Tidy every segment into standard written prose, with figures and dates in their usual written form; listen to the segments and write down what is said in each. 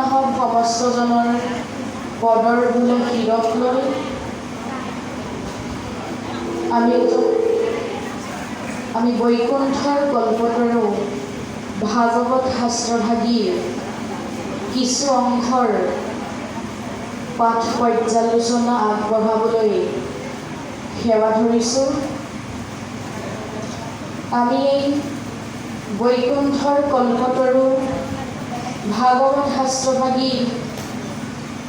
আপোনাসৱ সমস্তজনৰ পদৰ বোলে শিৰক লৈ আমি বৈকুণ্ঠৰ কল্পতৰু ভাগৱত শাস্ত্ৰভাগীৰ কিছু অংশৰ পাঠ পৰ্যালোচনা আগবঢ়াবলৈ সেৱা ধৰিছোঁ। আমি এই বৈকুণ্ঠৰ কল্পতৰু ভাগৱত শাস্ত্ৰভাগীৰ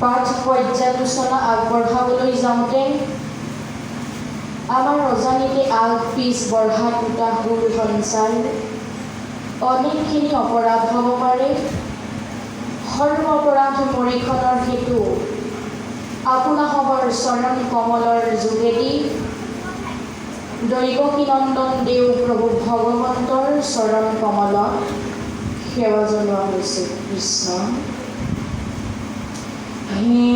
পাঠ পৰ্যালোচনা আগবঢ়াবলৈ যাওঁতে আমাৰ অজানিতে আগ পিছ বঢ়া টুটা সুৰ সঞ্চাৰ অনেকখিনি অপৰাধ হ'ব পাৰে। সৰ্বপৰাধ মৰিখনৰ হেতু আপোনাসৱৰ চৰণ কমলৰ যোগেদি দৈৱকীনন্দন দেও প্ৰভু ভগৱন্তৰ চৰণ কমলত সেৱা জনোৱা হৈছে। কৃষ্ণ হে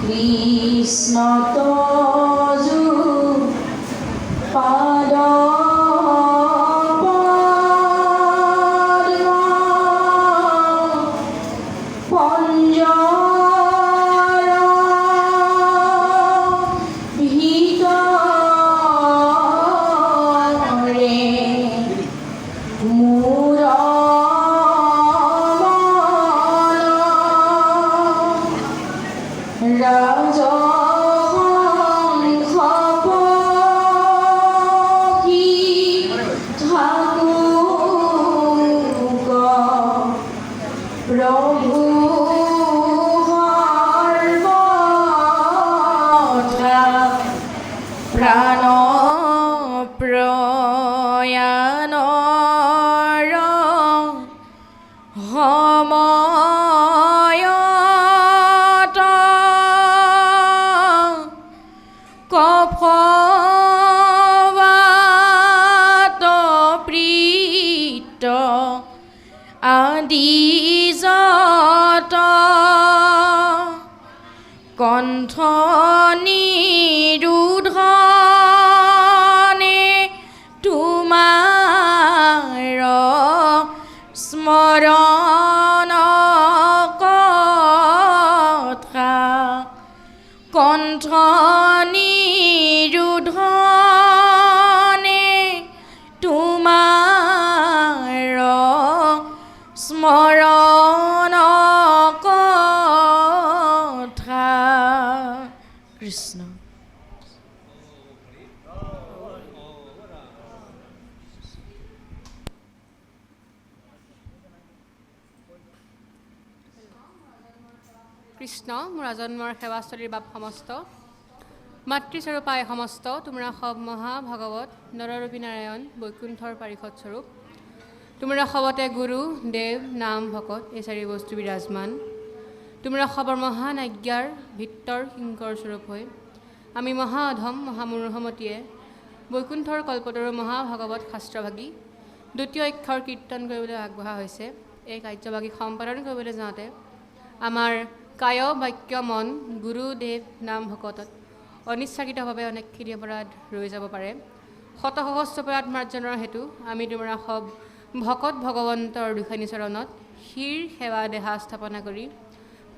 কৃষ্ণ তজু পাদ কণ্ঠ নিৰুধনে তোমাৰ স্মৰণ কথা কণ্ঠ নিৰুধনে তোমাৰ স্মৰণ কথা। কৃষ্ণ কৃষ্ণ মোৰ আজন্মৰ সেৱাস্থলীৰ বাপ সমস্ত মাতৃস্বৰূপায় সমস্ত তোমৰা সব মহা ভাগৱত নৰৰূপী নাৰায়ণ বৈকুণ্ঠৰ পাৰিষদ স্বৰূপ তোমৰা সবতে গুৰু দেৱ নাম ভকত এই চাৰি বস্তু বিৰাজমান তোমৰা সবৰ মহান আজ্ঞাৰ ভিত্তৰ কিংকৰ স্বৰূপ হৈ আমি মহা অধম মহামূৰ্হমতীয়ে বৈকুণ্ঠৰ কল্পতৰু মহাভাগৱত শাস্ত্ৰভাগী দ্বিতীয় অক্ষৰ কীৰ্তন কৰিবলৈ আগবঢ়া হৈছে। এই কাৰ্যভাগী সম্পাদন কৰিবলৈ যাওঁতে আমাৰ কায় বাক্য মন গুৰুদেৱ নাম ভকতত অনিচ্ছাকৃতভাৱে অনেকখিনি অপৰাধ ৰৈ যাব পাৰে। শত সহস্ৰ অপৰাধ মাৰ্জনৰ হেতু আমি তোমৰা সব ভকত ভগৱন্তৰ দুখানি চৰণত শিৰ সেৱা দেহা স্থাপনা কৰি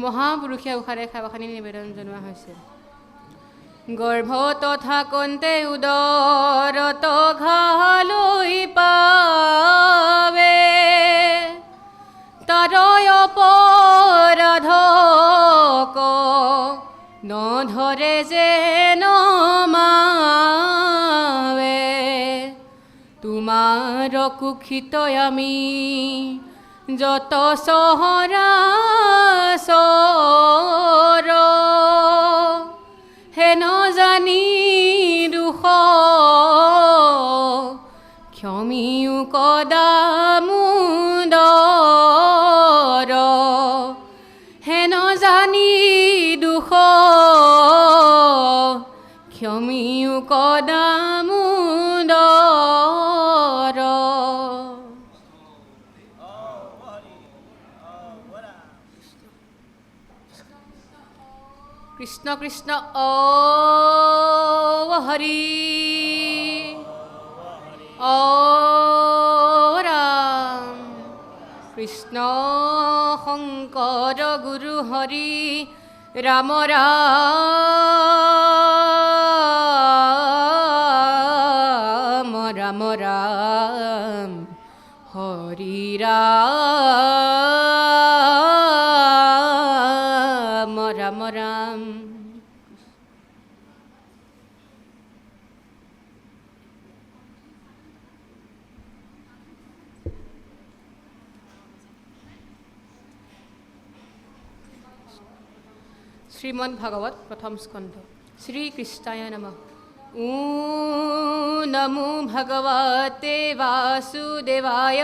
মহাপুৰুষীয়া উষাৰে সেৱাখানি নিবেদন জনোৱা হৈছে। গৰ্ভত থাকোঁতে উদৰত ঘালৈ পাৱে তাৰয় অপৰাধ নধৰে যে নমাৱে তোমাৰ কুক্ষিত আমি যত চহৰাচৰ হেন জানি দুখ ক্ষমিও কদামোদৰ হেন জানি দুখ ক্ষমিও কদামোদৰ। কৃষ্ণ কৃষ্ণ অ হৰি অ ৰাম কৃষ্ণ শংকৰ গুৰু হৰি ৰাম ৰাম ৰাম হৰি ৰাম ৰাম ৰাম। শ্ৰীমদ ভাগৱত প্ৰথম স্কন্ধ। শ্ৰীকৃষ্ণায় নমঃ। ও নমো ভগৱতে বাসুদেৱায়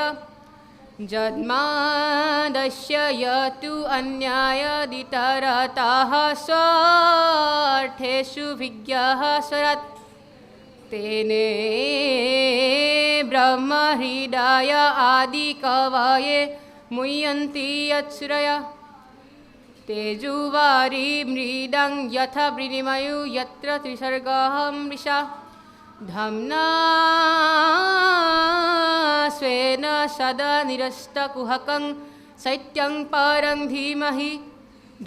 যন্মাদস্য য়তু অন্যায়দিতৰতঃ স্বাৰ্থেষু বিজ্ঞः স্বরাৎ তেনে ব্রহ্মহৃদয় আদিকवये মুহ্যন্তি यत्सूरयः तेजुवारी मृदं यथा वृणिमयो यत्र त्रिसर्गः मृषा धम्ना स्वेन सदा निरस्तकुहकं सत्यं परं धीमहि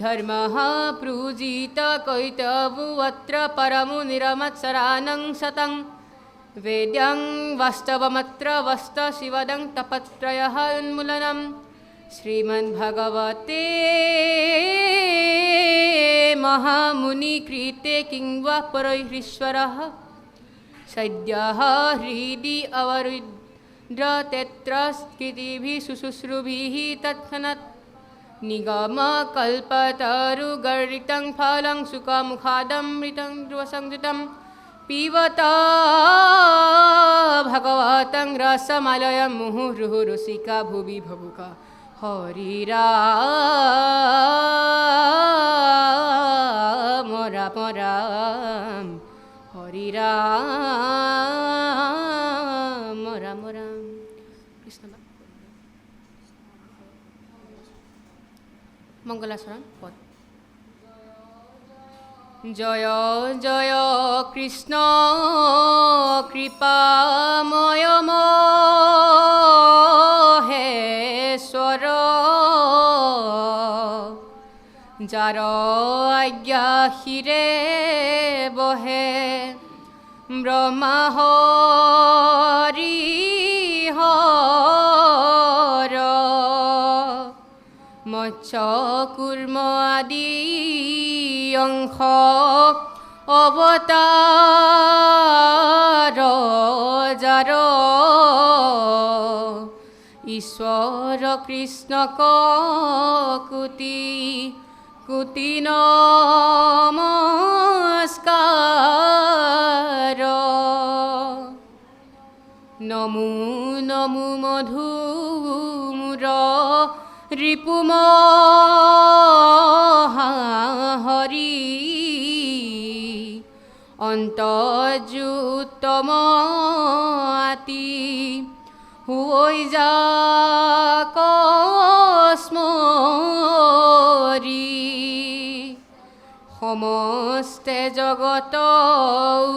धर्मः प्रूजित कैतवोऽत्र परमो निरमत्सरानं सतं वेद्यं वास्तवमत्र वस्तशिवदं तपत्रयः उन्मूलनम्। श्रीमद्भगवते महामुनिकृते किं वा परैरीश्वरः सद्यः हृदि अवरुद्ध तत्र शुश्रूषुभिः तत्क्षणात् निगमकल्पतरुगर्हितं फलं सुखमुखादमृतं ध्रुवसंयुतं पिबता भगवतं रसमालयं मुहुर्मुहुः रसिका भुवि भवुका हरि राम राम राम हरि राम राम राम। কৃষ্ণ মঙ্গলাচরণ পদ। জয় জয় কৃষ্ণ কৃপাময় মহেশ্বর যার আজ্ঞা শিৰে বহে ব্ৰহ্মা হৰি হৰ মৎস্য কুৰ্ম আদি অংশ অৱতাৰ যাৰ ঈশ্বৰ কৃষ্ণক কোটি কোটি নমস্কাৰ। নমো নমো মধুমূৰ ৰিপুমহাহৰি অন্তৰ্যুতম আতি হৈ যাক স্মৰি সমস্তে জগত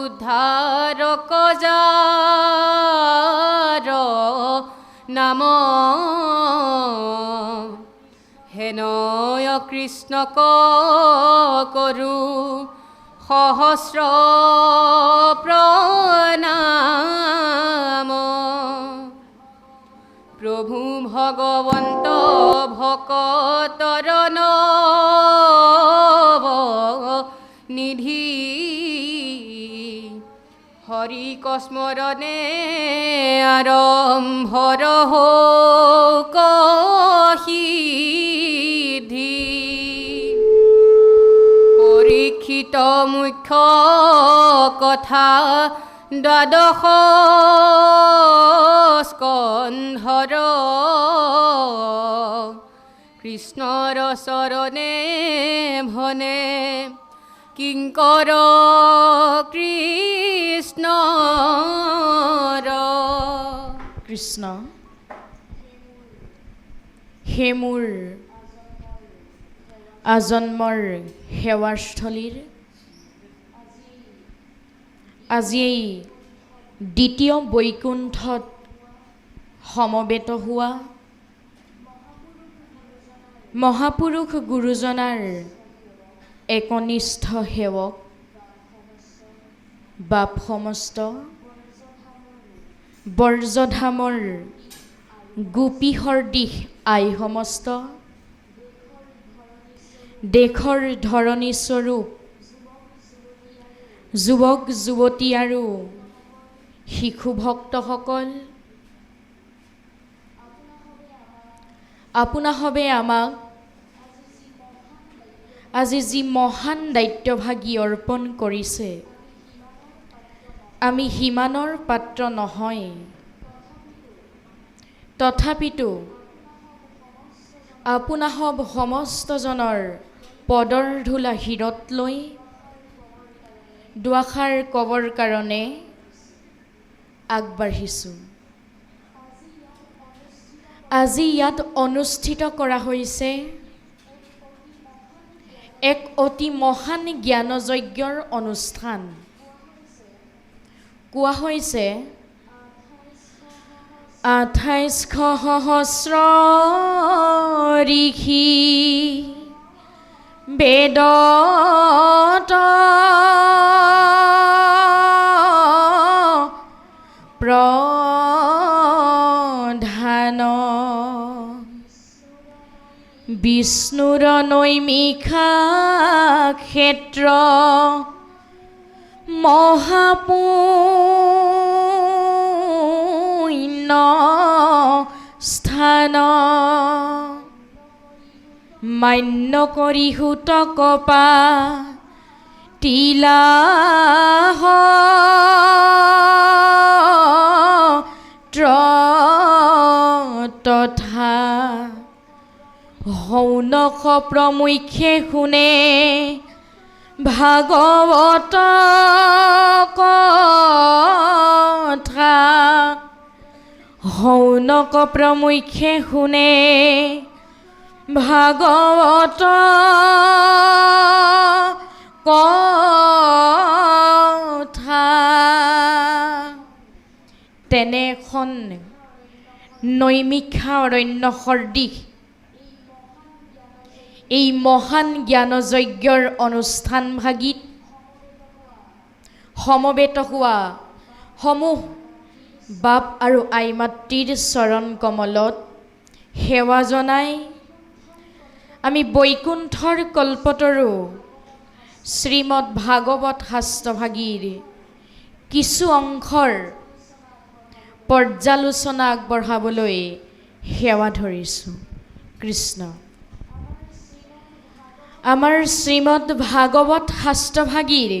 উদ্ধাৰক যাৰ নাম হেনয় কৃষ্ণক কৰো সহস্ৰ প্ৰণাম। প্ৰভু ভগবন্ত ভকতৰ নব নিধি হৰি কস্মৰণে আৰম্ভৰ হৌক সিদ্ধি পৰীক্ষিত মুখ্য কথা দ্বাদশ স্কন্ধৰ কৃষ্ণৰ চৰণে ভনে কিংকৰ কৃষ্ণৰ। কৃষ্ণ হে মোৰ আজন্মৰ সেৱাস্থলীৰ আজি এই দ্বিতীয় বৈকুণ্ঠত সমবেত হোৱা মহাপুৰুষ গুৰুজনাৰ একনিষ্ঠ সেৱক বাপ সমস্ত বৰ্জধামৰ গোপীহৰ দিশ আই সমস্ত দেশৰ ধৰণী স্বৰূপ যুৱক যুৱতী আৰু শিশু ভক্তসকল আপোনাসৱে আমাক আজি যি মহান দায়িত্বভাগী অৰ্পণ কৰিছে আমি সিমানৰ পাত্ৰ নহয় তথাপিতো আপোনাসৱ সমস্তজনৰ পদৰ ধূলা শিৰত লৈ দুআষাৰ ক'বৰ কাৰণে আগবাঢ়িছোঁ আজি ইয়াত অনুষ্ঠিত কৰা হৈছে এক অতি মহান জ্ঞানযজ্ঞৰ অনুষ্ঠান কোৱা হৈছে ২৮০০ সহস্ৰ ঋষি বেদত প্ৰধান বিষ্ণুৰ নৈমিষা ক্ষেত্ৰ মহাপুণ্য স্থান মান্য কৰি হুতকপা তিলাহ তথা হৌনক প্ৰমুখ্যে শুনে ভাগৱত কথা হৌনক প্ৰমুখ্যে শুনে ভাগৱত কথা তেনে এখন নৈমিষা অৰণ্য সদৃশ এই মহান জ্ঞানযজ্ঞৰ অনুষ্ঠানভাগিত সমবেত হোৱা সমূহ বাপ আৰু আই মাতৃৰ চৰণ কমলত সেৱা জনাই আমি বৈকুণ্ঠৰ কল্পতৰু শ্ৰীমদ ভাগৱত শাস্ত্ৰভাগীৰ কিছু অংশৰ পৰ্যালোচনা আগবঢ়াবলৈ সেৱা ধৰিছোঁ কৃষ্ণ আমাৰ শ্ৰীমদ ভাগৱত শাস্ত্ৰভাগীৰ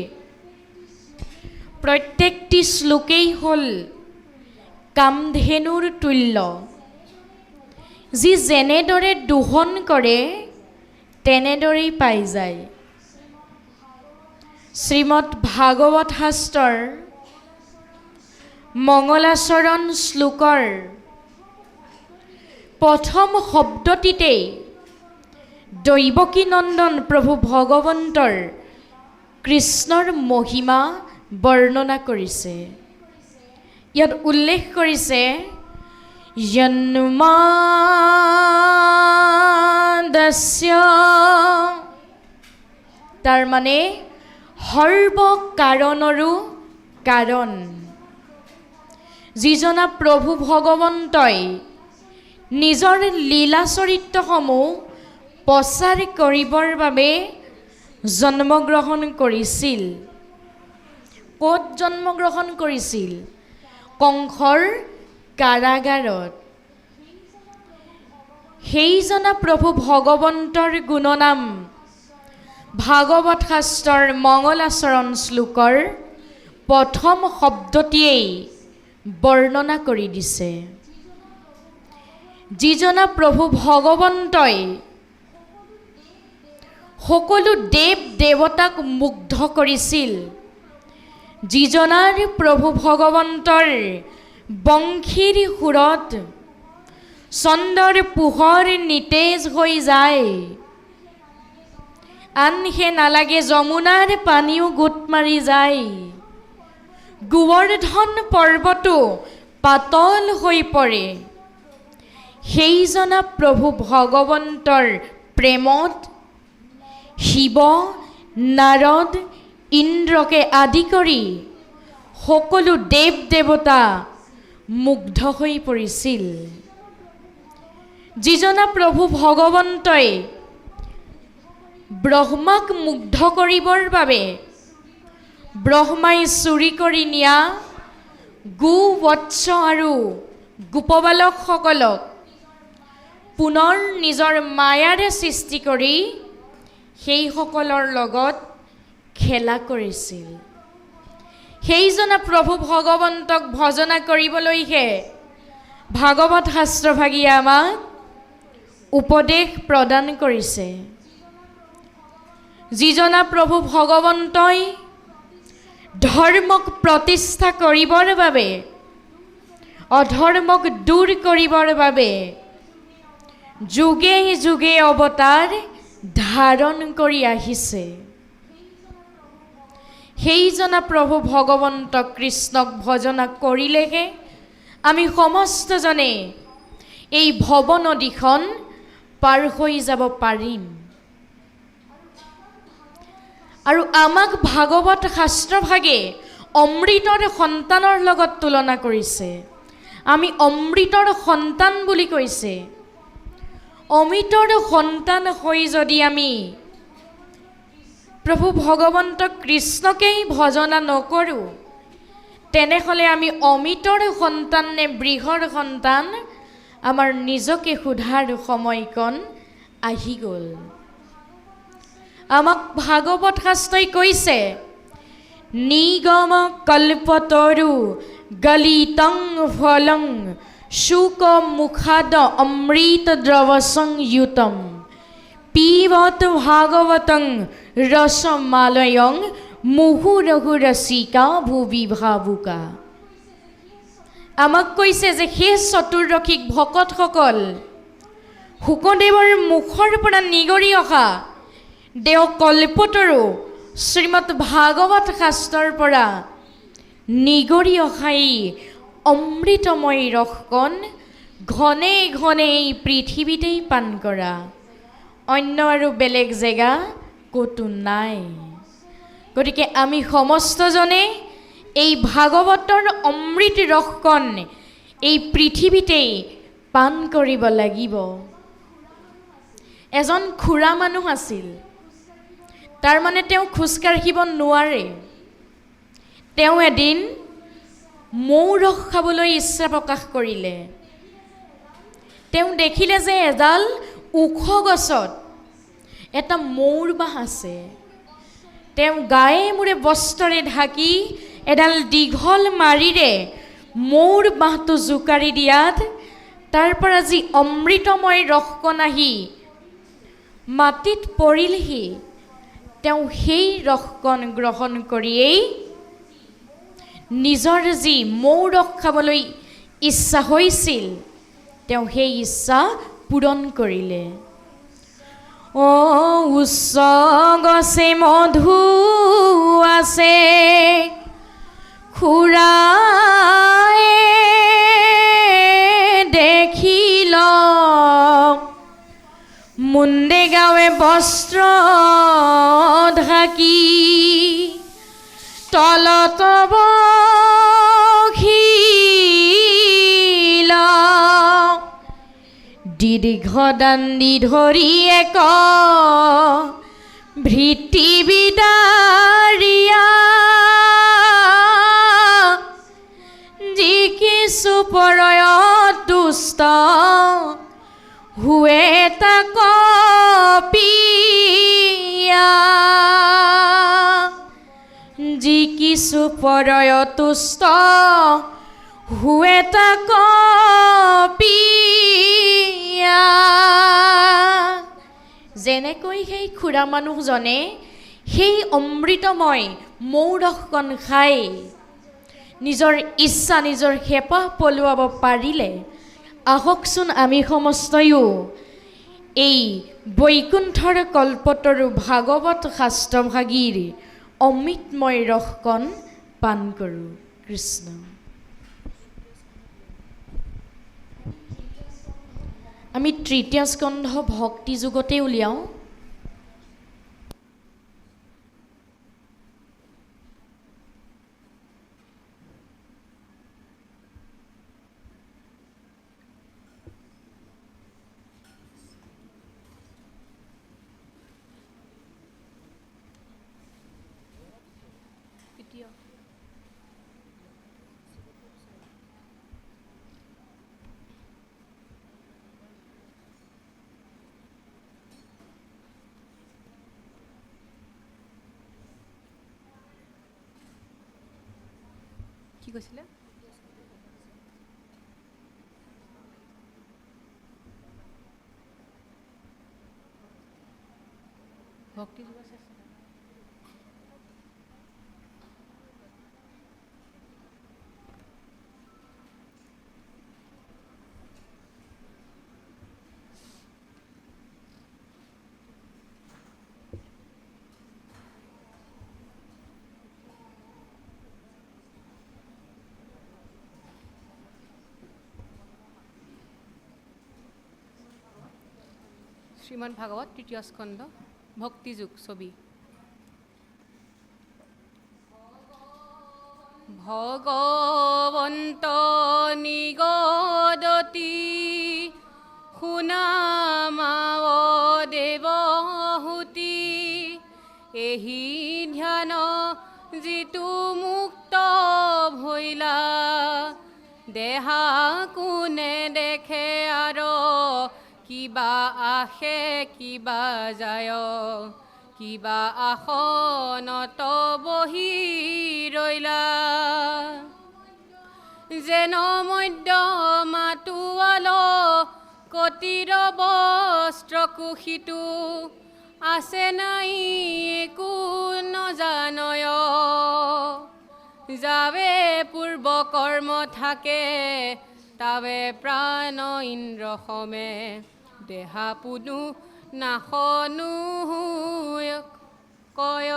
প্ৰত্যেকটি শ্লোকেই হ'ল কামধেনুৰ তুল্য যি যেনেদৰে দোহন কৰে তেনেদৰেই পাই যায় শ্ৰীমদ ভাগৱত শাস্ত্ৰৰ মংগলাচৰণ শ্লোকৰ প্ৰথম শব্দটিতেই দৈৱকী নন্দন প্ৰভু ভগৱন্তৰ কৃষ্ণৰ মহিমা বৰ্ণনা কৰিছে ইয়াত উল্লেখ কৰিছে জন্মাদস্য তাৰ মানে সৰ্ব কাৰণৰো কাৰণ যিজনা প্ৰভু ভগৱন্তই নিজৰ লীলা চৰিত্ৰসমূহ প্ৰচাৰ কৰিবৰ বাবে জন্মগ্ৰহণ কৰিছিল ক'ত জন্মগ্ৰহণ কৰিছিল কংসৰ কাৰাগাৰত সেইজনা প্ৰভু ভগৱন্তৰ গুণনাম ভাগৱত শাস্ত্ৰৰ মংগলাচৰণ শ্লোকৰ প্ৰথম শব্দটিয়েই বৰ্ণনা কৰি দিছে যিজনা প্ৰভু ভগৱন্তই সকলো দেৱ দেৱতাক মুগ্ধ কৰিছিল যিজনাৰ প্ৰভু ভগৱন্তৰ বংশীৰ সুৰত চন্দ্ৰৰ পোহৰ নিতেজ হৈ যায় আনহে নালাগে যমুনাৰ পানীও গোট মাৰি যায় গোৱৰ্ধন পৰ্বতো পাতল হৈ পৰে সেইজনা প্ৰভু ভগৱন্তৰ প্ৰেমত শিৱ, নাৰদ, ইন্দ্ৰকে আদি কৰি সকলো দেৱ দেৱতা মুগ্ধ হৈ পৰিছিল। যিজনা প্ৰভু ভগৱন্তই ব্ৰহ্মাক মুগ্ধ কৰিবৰ বাবে ব্ৰহ্মাই চুৰি কৰি নিয়া গো বৎস আৰু গোপবালকসকলক পুনৰ নিজৰ মায়াৰে সৃষ্টি কৰি সেইসকলৰ লগত খেলা কৰিছিল। সেইজনা প্ৰভু ভগৱন্তক ভজনা কৰিবলৈহে ভাগৱত শাস্ত্ৰভাগীয়ে আমাক উপদেশ প্ৰদান কৰিছে। যিজনা প্ৰভু ভগৱন্তই ধৰ্মক প্ৰতিষ্ঠা কৰিবৰ বাবে অধৰ্মক দূৰ কৰিবৰ বাবে যুগে যুগে অৱতাৰ ধাৰণ কৰি আহিছে। সেইজনা প্ৰভু ভগৱন্ত কৃষ্ণক ভজনা কৰিলেহে আমি সমস্তজনে এই ভৱ নদীখন পাৰ হৈ যাব পাৰিম। আৰু আমাক ভাগৱত শাস্ত্ৰভাগে অমৃতৰ সন্তানৰ লগত তুলনা কৰিছে। আমি অমৃতৰ সন্তান বুলি কৈছে। অমৃতৰ সন্তান হৈ যদি আমি প্ৰভু ভগৱন্ত কৃষ্ণকেই ভজনা নকৰোঁ, তেনেহ'লে আমি অমৃতৰ সন্তান নে বৃহৰ সন্তান, আমাৰ নিজকে সোধাৰ সময়কণ আহি গ'ল। আমাক ভাগৱত শাস্ত্ৰই কৈছে, নিগম কল্পতৰু গলিতং ফলং শুক মুখাদ অমৃত দ্ৰৱ সংযুতম পিবত ভাগৱতং ৰসমালয়ং মুহুৰহু ৰসিকা ভুবি ভাবুকা। আমাক কৈছে যে সেই চতুৰ্দশিক ভকতসকল শুকদেৱৰ মুখৰ পৰা নিগৰি অহা দেও কল্পতৰু শ্ৰীমৎ ভাগৱত শাস্ত্ৰৰ পৰা নিগৰি অহা এই অমৃতময় ৰসকণ ঘনে ঘনে এই পৃথিৱীতেই পান কৰা, অন্য আৰু বেলেগ জেগা ক'তো নাই। গতিকে আমি সমস্তজনে এই ভাগৱতৰ অমৃত ৰসকণ এই পৃথিৱীতেই পান কৰিব লাগিব। এজন খুৰা মানুহ আছিল। তাৰমানে তেওঁ খোজকাঢ়িব নোৱাৰে। তেওঁ এদিন মৌ ৰস খাবলৈ ইচ্ছা প্ৰকাশ কৰিলে। তেওঁ দেখিলে যে এডাল ওখ গছত এটা মৌৰ বাঁহ আছে। তেওঁ গায়ে মূৰে বস্ত্ৰৰে ঢাকি এডাল দীঘল মাৰিৰে মৌৰ বাঁহটো জোকাৰি দিয়াত তাৰ পৰা যি অমৃতময় ৰসকণ আহি মাটিত পৰিলহি, তেওঁ সেই ৰসকণ গ্ৰহণ কৰিয়েই নিজৰ যি মৌ ৰস খাবলৈ ইচ্ছা হৈছিল, তেওঁ সেই ইচ্ছা পূৰণ কৰিলে। উচ্চ গছে মধু আছে, খুৰাই দেখিল মুণ্ডে গাৱে বস্ত্ৰ ঢাকি তলত বহিল দীৰ্ঘ দাণ্ডি ধৰি এক ভৃতি বিদাৰিয়া যি কিছু পৰয় তুষ্ট হুৱে তাক পিয়া যি কিছু পৰয় তুষ্ট হুৱে তাক পিয়া। যেনেকৈ সেই খুৰা মানুহজনে সেই অমৃতময় মৌ ৰসকণ খাই নিজৰ ইচ্ছা নিজৰ হেঁপাহ পলুৱাব পাৰিলে, আহকচোন আমি সমস্তয়ো এই বৈকুণ্ঠৰ কল্পতৰু ভাগৱত শাস্ত্ৰভাগীৰ অমৃতময় ৰসকণ পান কৰোঁ। কৃষ্ণ। আমি তৃতীয় স্কন্ধ ভক্তি যুগতে উলিয়াওঁ। কি কৈছিলে? ভক্তি যুগৰ চেষ্টা শ্ৰীমদ ভাগৱত তৃতীয় স্কন্ধ ভক্তিযুগ ছবি। ভগৱন্ত নিগদতি শুনামাৱ দেৱহুতি, এহি ধ্যান যিটো মুক্ত ভৈলা, দেহা কোনে দেখে আৰু কিবা আহে কিবা যায়, কিবা আসনত বহি ৰৈলা, যেন মধ্য মাতুৱাল কতিৰ বস্ত্ৰ কুশিতো, আছে নাই একো নজানয়, যাবে পূৰ্ব কৰ্ম থাকে তাবে প্ৰাণ ইন্দ্ৰ সমেঁ, দেহা পুনু নাশনু কয়,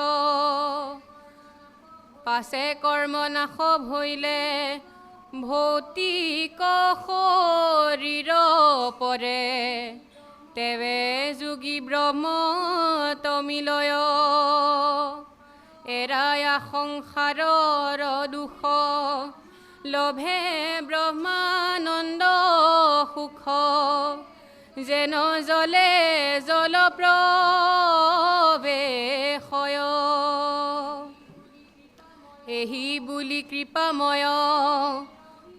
পাছে কৰ্ম নাশ ভৈলে ভৌতিক শৰীৰ পৰে, তেৱে যোগী ব্ৰহ্ম তমিলয়, এৰায়া সংসাৰৰ দুখ, লভে ব্ৰহ্মানন্দ সুখ, যেন জলে জল প্ৰৱেশয়, এহি বুলি কৃপাময়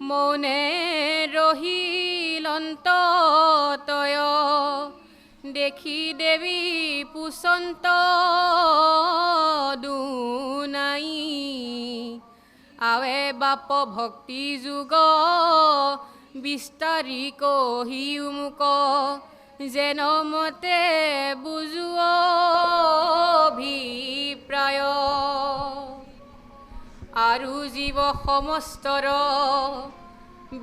মৌনে ৰহিল অন্ততয়, দেখি দেৱী পুচন্ত দুনাই, আৱে বাপ ভক্তি যুগ বিস্তাৰি কহি মুক, যেন মতে বুজো অভিপ্ৰায়, আৰু জীৱ সমস্তৰ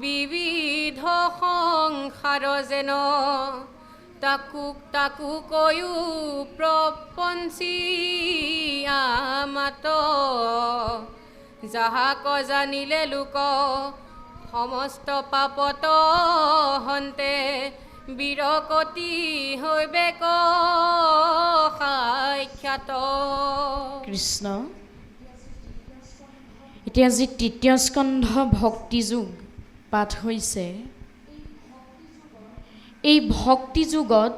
বিবিধ সংসাৰ যেন, তাকো তাকো কয়ো প্ৰপঞ্চী আমাত, যাহাক জানিলে লোক সমস্ত পাপত হন্তে, বিৰকতি হৈবেক সাক্ষাৎ। কৃষ্ণ। এতিয়া যি তৃতীয় স্কন্ধ ভক্তি যুগ পাঠ হৈছে, এই ভক্তি যুগত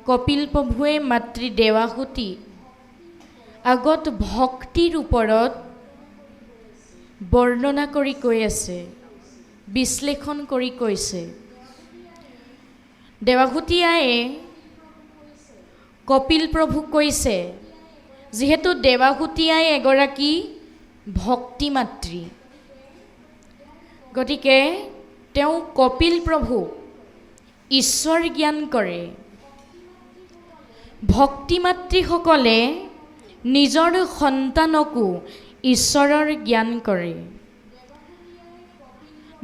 কপিল প্ৰভুৱে মাতৃ দেৱাহুতি আগত ভক্তিৰ ওপৰত বৰ্ণনা কৰি কৈ আছে, বিশ্লেষণ কৰি কৈছে। দেৱাহুতি আয়ে কপিল প্ৰভুক কৈছে, যিহেতু দেৱাহুতি আই এগৰাকী ভক্তি মাতৃ, গতিকে তেওঁ কপিল প্ৰভু ঈশ্বৰ জ্ঞান কৰে। ভক্তি মাতৃসকলে নিজৰ সন্তানকো ঈশ্বৰৰ জ্ঞান কৰে।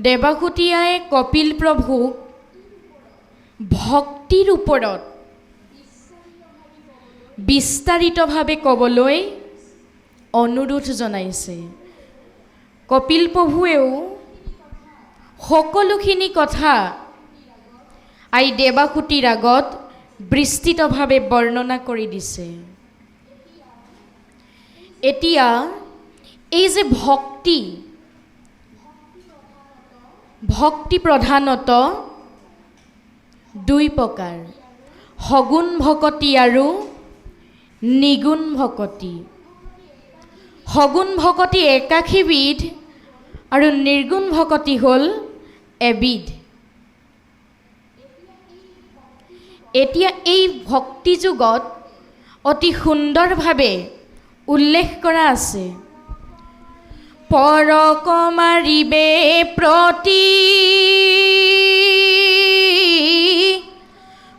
দেৱাহুতি আয়ে কপিল প্ৰভুক ভক্তিৰ ওপৰত বিস্তাৰিতভাৱে ক'বলৈ অনুৰোধ জনাইছে। কপিল প্ৰভুৱেও সকলোখিনি কথা আই দেৱাসুতিৰ আগত বিস্তৃতভাৱে বৰ্ণনা কৰি দিছে। এতিয়া এই যে ভক্তি প্ৰধানত দুই প্ৰকাৰ, সগুণ ভকতি আৰু নিগুণ ভকতি। সগুণ ভকতি একাশীবিধ আৰু নিৰ্গুণ ভকতি হ'ল এবিধ। এতিয়া এই ভক্তি যুগত অতি সুন্দৰভাৱে উল্লেখ কৰা আছে, পৰক মাৰিবে প্ৰতি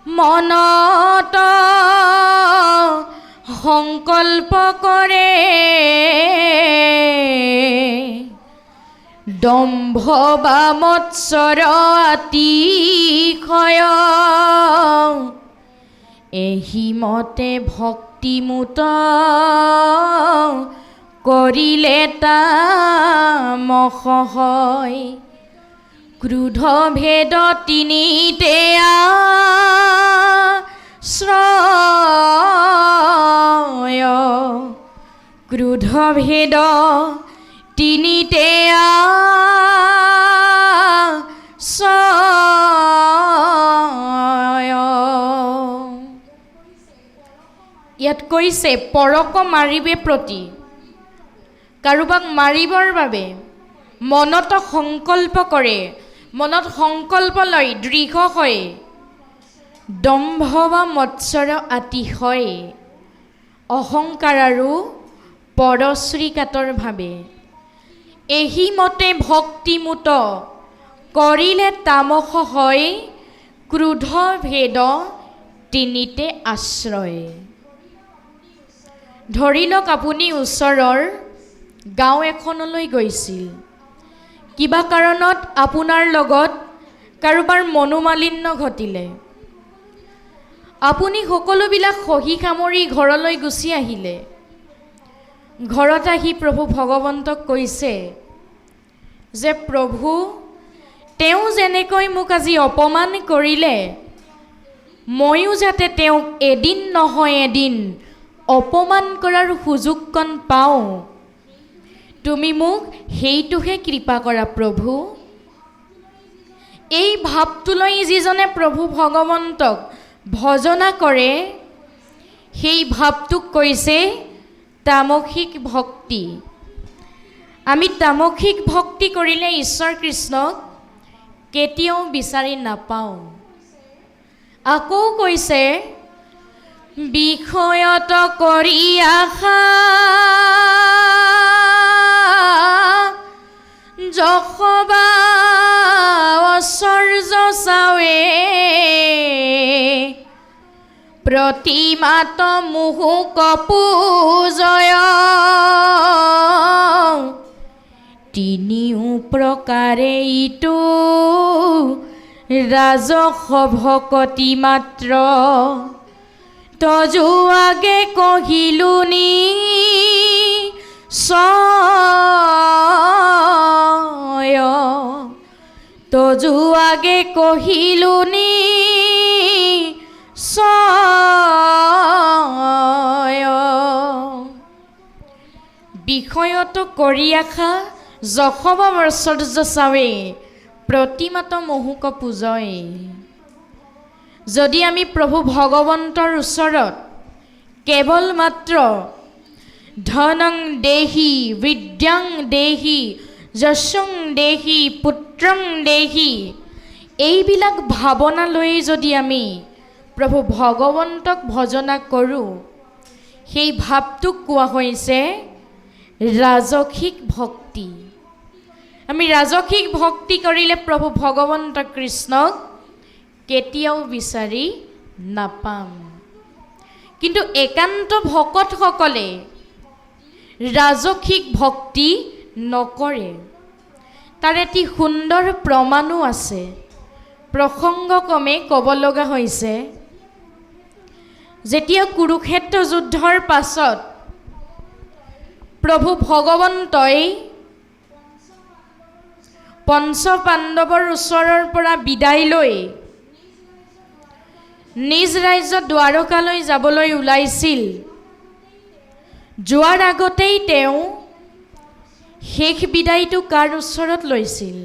মনত সংকল্প কৰে, দম্ভ বা মৎসৰ আতিশয়, এহিমতে ভক্তিমূত কৰিলে তামসয়, ক্ৰোধ ভেদ তিনিতে আশ্ৰয়, ক্ৰোধ ভেদ তিনিতে আশ্ৰয়। ইয়াত কৈছে পৰক মাৰিবে প্ৰতি, কাৰোবাক মাৰিবৰ বাবে মনত সংকল্প কৰে, মনত সংকল্প লয়, দৃঢ় হয়, দম্ভ বা মৎসৰ আতিশয়, অহংকাৰ আৰু পৰশ্ৰী কাতৰভাৱে, এহিমতে ভক্তিমূত কৰিলে তামস হয়, ক্ৰোধ ভেদ তিনিতে আশ্ৰয়। ধৰি লওক আপুনি ওচৰৰ গাঁও এখনলৈ গৈছিল, কিবা কাৰণত আপোনাৰ লগত কাৰোবাৰ মনোমালিন্য ঘটিলে, আপুনি সকলোবিলাক সহি সামৰি ঘৰলৈ গুচি আহিলে। ঘৰত আহি প্ৰভু ভগৱন্তক কৈছে যে প্ৰভু, তেওঁ যেনেকৈ মোক আজি অপমান কৰিলে, ময়ো যাতে তেওঁক এদিন নহয় এদিন অপমান কৰাৰ সুযোগকণ পাওঁ, তুমি মোক সেইটোহে কৃপা কৰা প্ৰভু। এই ভাৱটো লৈ যিজনে প্ৰভু ভগৱন্তক ভজনা কৰে, সেই ভাৱটোক কৈছে তামসিক ভক্তি। আমি তামসিক ভক্তি কৰিলে ঈশ্বৰ কৃষ্ণক কেতিয়াও বিচাৰি নাপাওঁ। আকৌ কৈছে বিষয়ত কৰি আশা যশবা ঐশ্বৰ্য চাৱে, প্ৰতিমাত মুহুক পূজয়, তিনিও প্ৰকাৰে ইটো ৰাজস ভকতি মাত্ৰ, তজু আগে কহিলো নিশ্চয়, তজু আগে কহিলো নিশ্চয়। বিষয়ত কৰি আশা যশবা ঐশ্বৰ্য চাৱে, প্ৰতিমাত মহুক পূজয়। যদি আমি প্ৰভু ভগৱন্তৰ ওচৰত কেৱল মাত্ৰ ধনং দেহি, বিদ্যাং দেহি, যশং দেহি, পুত্ৰং দেহি, এইবিলাক ভাৱনা লৈ যদি আমি প্ৰভু ভগৱন্তক ভজনা কৰোঁ, সেই ভাৱটোক কোৱা হৈছে ৰাজসিক ভক্তি। আমি ৰাজসিক ভক্তি কৰিলে প্ৰভু ভগৱন্ত কৃষ্ণক কেতিয়াও বিচাৰি নাপাম। কিন্তু একান্ত ভকতসকলে ৰাজসিক ভক্তি নকৰে। তাৰ এটি সুন্দৰ প্ৰমাণো আছে, প্ৰসংগক্ৰমে ক'ব লগা হৈছে। যেতিয়া কুৰুক্ষেত্ৰ যুদ্ধৰ পাছত প্ৰভু ভগৱন্তই পঞ্চ পাণ্ডৱৰ ওচৰৰ পৰা বিদায় লৈ নিজ ৰাজ্যত দ্বাৰকালৈ যাবলৈ ওলাইছিল। যোৱাৰ আগতেই তেওঁ শেষ বিদায়টো কাৰ ওচৰত লৈছিল?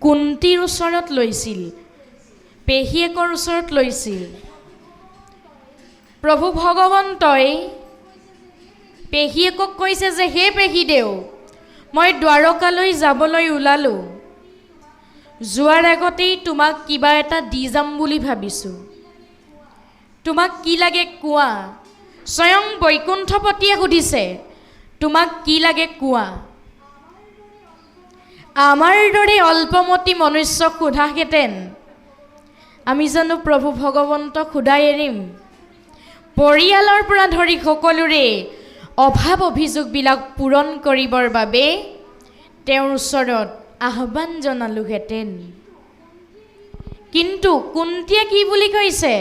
কুন্তীৰ ওচৰত লৈছিল, পেহীয়েকৰ ওচৰত লৈছিল। প্ৰভু ভগৱন্তই পেহীয়েকক কৈছে যে হে পেহীদেউ, মই দ্বাৰকালৈ যাবলৈ ওলালোঁ। যোৱাৰ আগতেই তোমাক কিবা এটা দি যাম বুলি ভাবিছোঁ। তোমাক কি লাগে কোৱা? স্বয়ং বৈকুণ্ঠপতিয়ে সুধিছে, তোমাক কি লাগে কোৱা? আমাৰ দৰে অল্পমতি মনুষ্যক সোধাহেঁতেন আমি জানো প্ৰভু ভগৱন্তক সোধাই এৰিম? পৰিয়ালৰ পৰা ধৰি সকলোৰে অভাৱ অভিযোগবিলাক পূৰণ কৰিবৰ বাবে তেওঁৰ ওচৰত আহ্বান জনালোহেঁতেন। কিন্তু কুন্তীয়ে কি বুলি কৈছে?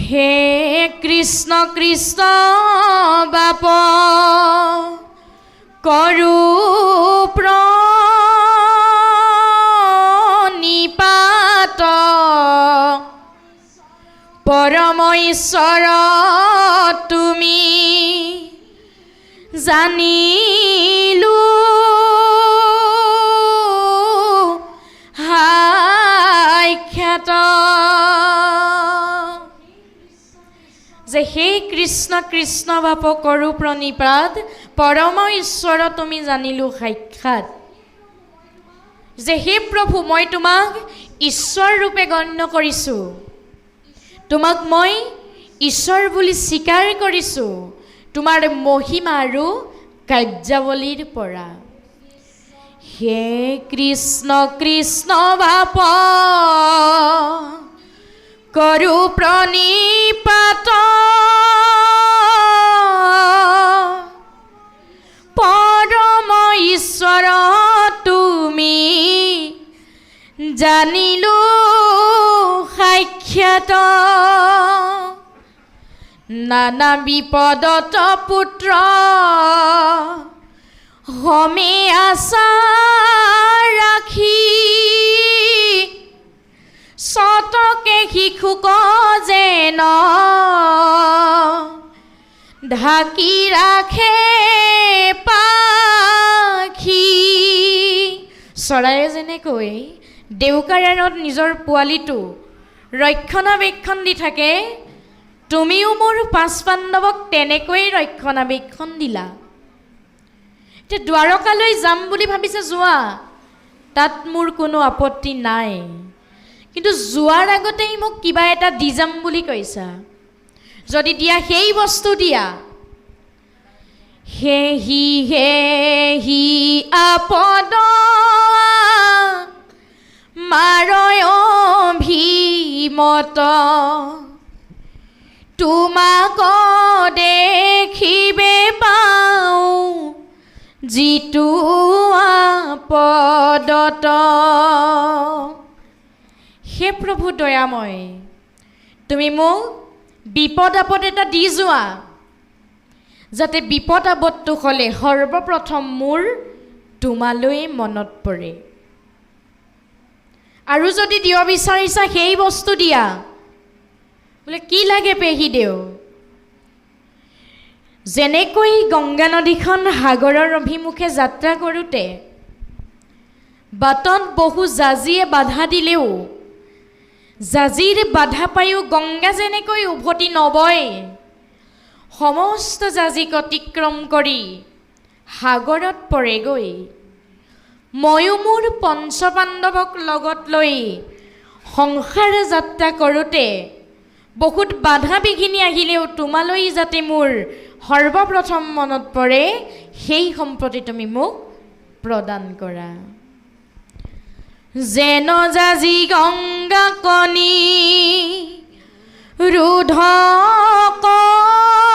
হে কৃষ্ণ কৃষ্ণ বাপ কৰো প্ৰণিপাত, পৰম ঈশ্বৰ তুমি জানিলো সাক্ষাৎ। যে সেই কৃষ্ণ কৃষ্ণ বাপ কৰো প্ৰণিপাত, পৰম ঈশ্বৰ তুমি জানিলো সাক্ষাৎ। যে হে প্ৰভু, মই তোমাক ঈশ্বৰ ৰূপে গণ্য কৰিছোঁ, তোমাক মই ঈশ্বৰ বুলি স্বীকাৰ কৰিছোঁ তোমাৰ মহিমা আৰু কাৰ্যাৱলীৰ পৰা। হে কৃষ্ণ কৃষ্ণ বাপ কৰো প্ৰণিপাত, পৰম ঈশ্বৰ তুমি জানিলো সাক্ষাৎ। নানা বিপদত পুত্ৰ হমে আশা ৰাখি, সতকে শিশুক যেন ঢাকি ৰাখে পাখি। চৰায়ে যেনেকৈ দেউকাৰাণত নিজৰ পোৱালিটো ৰক্ষণাবেক্ষণ দি থাকে, তুমিও মোৰ পাঁচ পাণ্ডৱক তেনেকৈ ৰক্ষণাবেক্ষণ দিলা। এতিয়া দ্বাৰকালৈ যাম বুলি ভাবিছে, যোৱা, তাত মোৰ কোনো আপত্তি নাই। কিন্তু যোৱাৰ আগতেই মোক কিবা এটা দি যাম বুলি কৈছা। যদি দিয়া সেই বস্তু দিয়া। হেহি হেহি আপদ মাৰয় অভিমত, তোমাক দেখিবে পাওঁ যিটো আপদত। হে প্ৰভু দয়াময়, তুমি মোক বিপদ আপদ এটা দি যোৱা, যাতে বিপদ আপদটো হ'লে সৰ্বপ্ৰথম মোৰ তোমালৈ মনত পৰে। আৰু যদি দিব বিচাৰিছা সেই বস্তু দিয়া। বোলে কি লাগে পেহীদেউ? যেনেকৈ গংগা নদীখন সাগৰৰ অভিমুখে যাত্ৰা কৰোঁতে বাটত বহু জাজিয়ে বাধা দিলেও জাজিৰ বাধা পায়ো গংগা যেনেকৈ উভতি নবয়, সমস্ত জাজিক অতিক্ৰম কৰি সাগৰত পৰেগৈ, ময়ো মোৰ পঞ্চপাণ্ডৱক লগত লৈ সংসাৰ যাত্ৰা কৰোঁতে বহুত বাধা বিঘিনি আহিলেও তোমালৈ যাতে মোৰ সৰ্বপ্ৰথম মনত পৰে, সেই সম্পত্তি তুমি মোক প্ৰদান কৰা। যেন জাজি গংগা কণী ৰোধ কৰে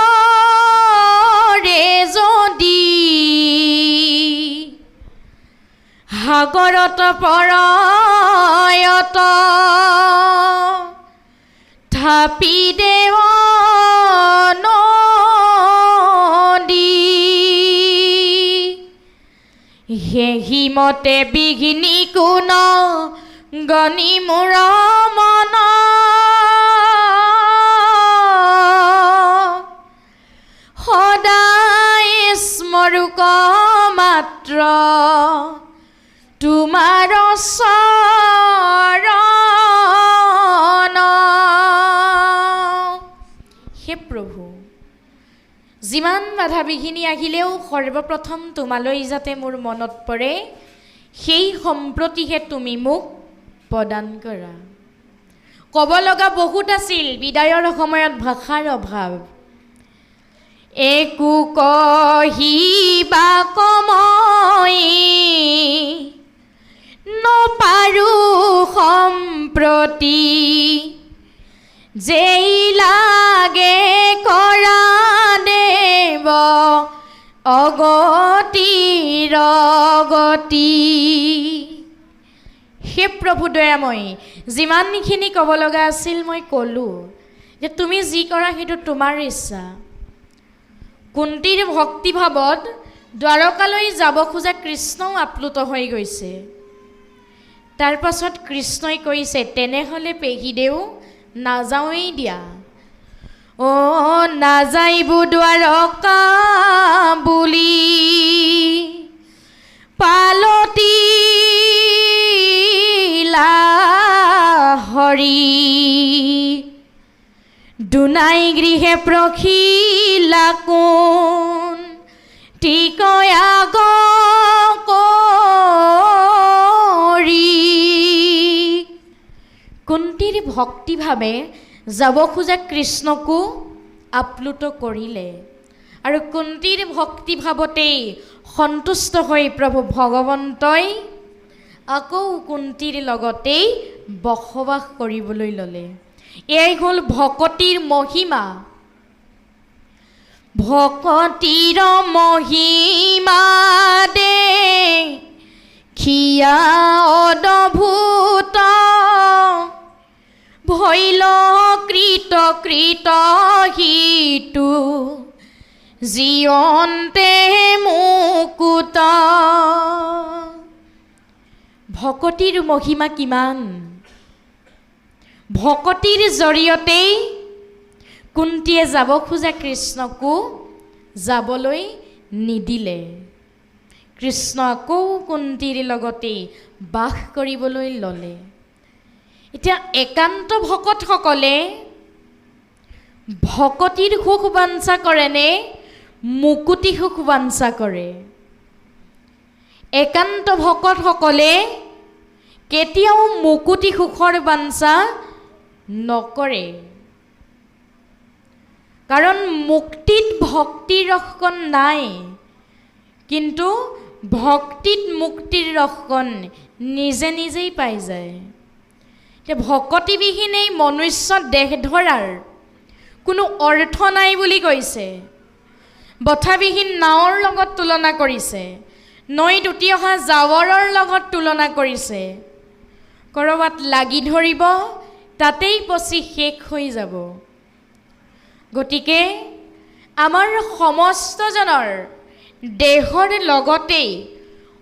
যদি, সাগৰত পৰয়ত থাপি দেৱ নদী, হেহিমতে বিঘিনি কোন গণি মূৰ মাত্ৰ তোমাৰ চৰণ। হে প্ৰভু, যিমান বাধা বিঘিনি আহিলেও সৰ্বপ্ৰথম তোমালৈ যাতে মোৰ মনত পৰে, সেই সম্প্ৰতিহে তুমি মোক প্ৰদান কৰা। ক'ব লগা বহুত আছিল, বিদায়ৰ সময়ত ভাষাৰ অভাৱ। একো কহিবা কমই নপাৰোঁ সম্প্ৰতি, যেই লাগে কৰা দেৱ অগতিৰ গতি। হে প্ৰভু দয়াময়, যিমানখিনি ক'ব লগা আছিল মই ক'লোঁ, যে তুমি যি কৰা সেইটো তোমাৰ ইচ্ছা। কুন্তীৰ ভক্তিভাৱত দ্বাৰকালৈ যাব খোজা কৃষ্ণও আপ্লুত হৈ গৈছে। তাৰ পাছত কৃষ্ণই কৈছে, তেনেহ'লে পেহীদেউ নাযাওঁৱেই দিয়া। অ' নাযাইব দ্বাৰকা বুলি পালতি হৰি, দুনাই গৃহে প্ৰখিলা কোন টিকয়া কৰি। কুন্তীৰ ভক্তিভাৱে যাব খোজা কৃষ্ণকো আপ্লুত কৰিলে, আৰু কুন্তীৰ ভক্তিভাৱতেই সন্তুষ্ট হৈ প্ৰভু ভগৱন্তই আকৌ কুন্তীৰ লগতেই বসবাস কৰিবলৈ ল'লে। এয়াই হ'ল ভকতিৰ মহিমা। ভকতিৰ মহিমা দেখিয়া অদ্ভুত, ভৈল কৃত কৃত হিতু জীয়ন্তে মুকুত। ভকতিৰ মহিমা কিমান! ভকতিৰ জৰিয়তেই কুন্তীয়ে যাব খোজা কৃষ্ণকো যাবলৈ নিদিলে। কৃষ্ণ আকৌ কুন্তীৰ লগতেই বাস কৰিবলৈ ল'লে। এতিয়া একান্ত ভকতসকলে ভকতিৰ সুখ বাঞ্ছা কৰেনে মুকুতি সুখ বাঞ্ছা কৰে? একান্ত ভকতসকলে কেতিয়াও মুকুতি সুখৰ বাঞ্ছা নকৰে, কাৰণ মুক্তিত ভক্তিৰ ৰসকণ নাই, কিন্তু ভক্তিত মুক্তিৰ ৰসকণ নিজে নিজেই পাই যায়। এতিয়া ভকতিবিহীন এই মনুষ্য দেহ ধৰাৰ কোনো অৰ্থ নাই বুলি কৈছে। বঠাবিহীন নাৱৰ লগত তুলনা কৰিছে, নৈত উটি অহা জাৱৰৰ লগত তুলনা কৰিছে। ক'ৰবাত লাগি ধৰিব, তাতেই পচি শেষ হৈ যাব। গতিকে আমাৰ সমস্তজনৰ দেহৰ লগতেই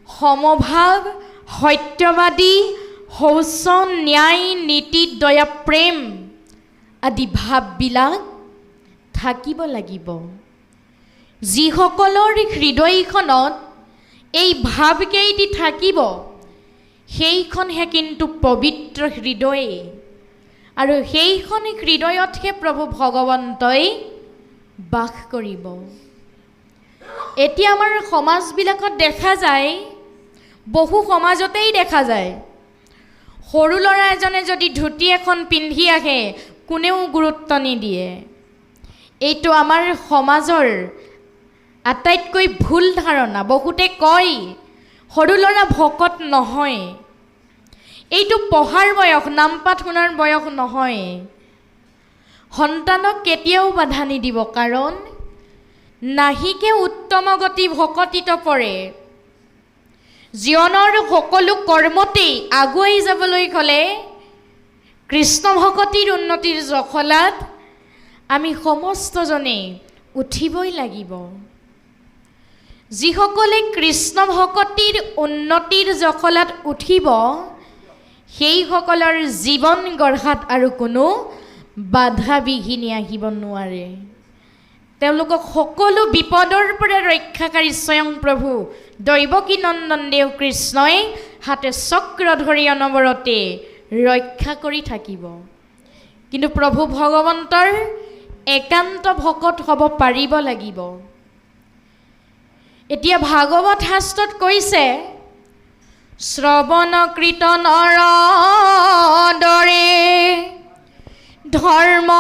সমভাৱ, সত্যবাদী, শৌচ, ন্যায়, নীতি, দয়া, প্ৰেম আদি ভাৱবিলাক থাকিব লাগিব। যিসকলৰ হৃদয়খনত এই ভাৱকেইটি থাকিব, সেইখনহে কিন্তু পবিত্ৰ হৃদয়, আৰু সেইখন হৃদয়তহে প্ৰভু ভগৱন্তই বাস কৰিব। এতিয়া আমাৰ সমাজবিলাকত দেখা যায়, বহু সমাজতেই দেখা যায়, সৰু ল'ৰা এজনে যদি ধুতি এখন পিন্ধি আহে কোনেও গুৰুত্ব নিদিয়ে। এইটো আমাৰ সমাজৰ আটাইতকৈ ভুল ধাৰণা। বহুতে কয় সৰু ল'ৰা ভকত নহয়, এইটো পঢ়াৰ বয়স, নামপাঠ শুনাৰ বয়স নহয়। সন্তানক কেতিয়াও বাধা নিদিব, কাৰণ নাহিকে উত্তম গতি ভকতিত পৰে। জীৱনৰ সকলো কৰ্মতেই আগুৱাই যাবলৈ হ'লে কৃষ্ণ ভকতিৰ উন্নতিৰ জখলাত আমি সমস্তজনে উঠিবই লাগিব। যিসকলে কৃষ্ণ ভকতিৰ উন্নতিৰ জখলাত উঠিব, সেইসকলৰ জীৱন গঢ়াত আৰু কোনো বাধা বিঘিনি আহিব নোৱাৰে। তেওঁলোকক সকলো বিপদৰ পৰা ৰক্ষাকাৰী স্বয়ং প্ৰভু দৈৱকী নন্দন দেৱ কৃষ্ণই হাতে চক্ৰ ধৰি অনবৰতে ৰক্ষা কৰি থাকিব। কিন্তু প্ৰভু ভগৱন্তৰ একান্ত ভকত হ'ব পাৰিব লাগিব। এতিয়া ভাগৱত শাস্ত্ৰত কৈছে, শ্ৰৱণ কীৰ্তনৰ দৰে ধৰ্ম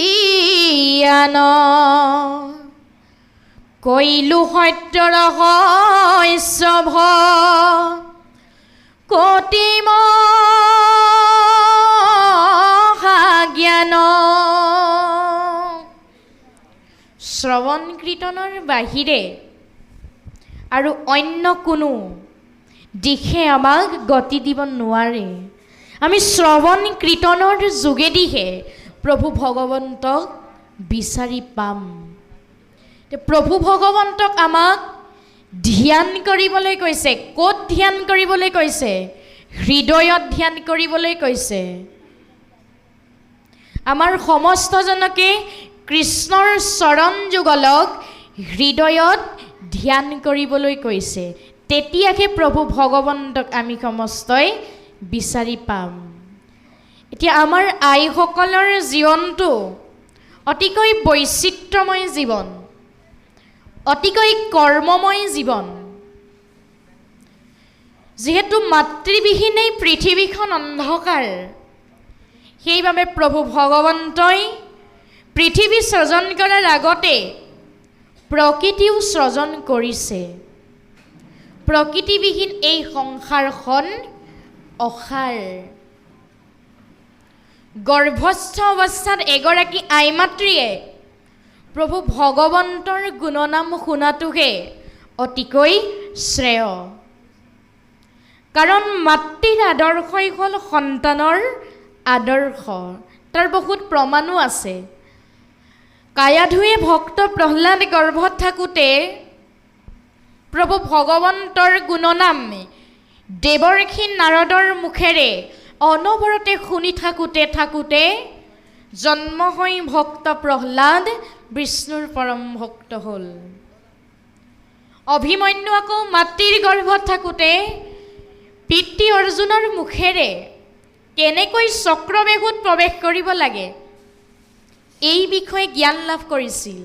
হিয়ান কৈলো সত্যৰ শৈশৱ কতিম জ্ঞান। শ্ৰৱণ কীৰ্তনৰ বাহিৰে আৰু অন্য কোনো দিশে আমাক গতি দিব নোৱাৰে। আমি শ্ৰৱণ কীৰ্তনৰ যোগেদিহে প্ৰভু ভগৱন্তক বিচাৰি পাম। প্ৰভু ভগৱন্তক আমাক ধ্যান কৰিবলৈ কৈছে। ক'ত ধ্যান কৰিবলৈ কৈছে? হৃদয়ত ধ্যান কৰিবলৈ কৈছে। আমাৰ সমস্তজনকে কৃষ্ণৰ চৰণ যুগলক হৃদয়ত ধ্যান কৰিবলৈ কৈছে। তেতিয়াহে প্ৰভু ভগৱন্তক আমি সমস্তই বিচাৰি পাম। এতিয়া আমাৰ আইসকলৰ জীৱনটো অতিকৈ বৈচিত্ৰ্যময় জীৱন, অতিকৈ কৰ্মময় জীৱন। যিহেতু মাতৃবিহীনেই পৃথিৱীখন অন্ধকাৰ, সেইবাবে প্ৰভু ভগৱন্তই পৃথিৱী সৃজন কৰাৰ আগতে প্ৰকৃতিও সৃজন কৰিছে। প্ৰকৃতিবিহীন এই সংসাৰখন অসাৰ। গৰ্ভস্থ অৱস্থাত এগৰাকী আই মাতৃয়ে প্ৰভু ভগৱন্তৰ গুণনাম শুনাটোহে অতিকৈ শ্ৰেয়। কাৰণ মাতৃৰ আদৰ্শই হ'ল সন্তানৰ আদৰ্শ। তাৰ বহুত প্ৰমাণো আছে। কায়াধুৱে ভক্ত প্ৰহ্লাদ গৰ্ভত থাকোঁতে প্ৰভু ভগৱন্তৰ গুণনাম দেৱৰ্ষি নাৰদৰ মুখেৰে অনবৰতে শুনি থাকোঁতে জন্ম হৈ ভক্ত প্ৰহ্লাদ বিষ্ণুৰ পৰম ভক্ত হ'ল। অভিমন্যু আকৌ মাতৃৰ গৰ্ভত থাকোঁতে পিতৃ অৰ্জুনৰ মুখেৰে কেনেকৈ চক্ৰবেহুত প্ৰৱেশ কৰিব লাগে এই বিষয়ে জ্ঞান লাভ কৰিছিল।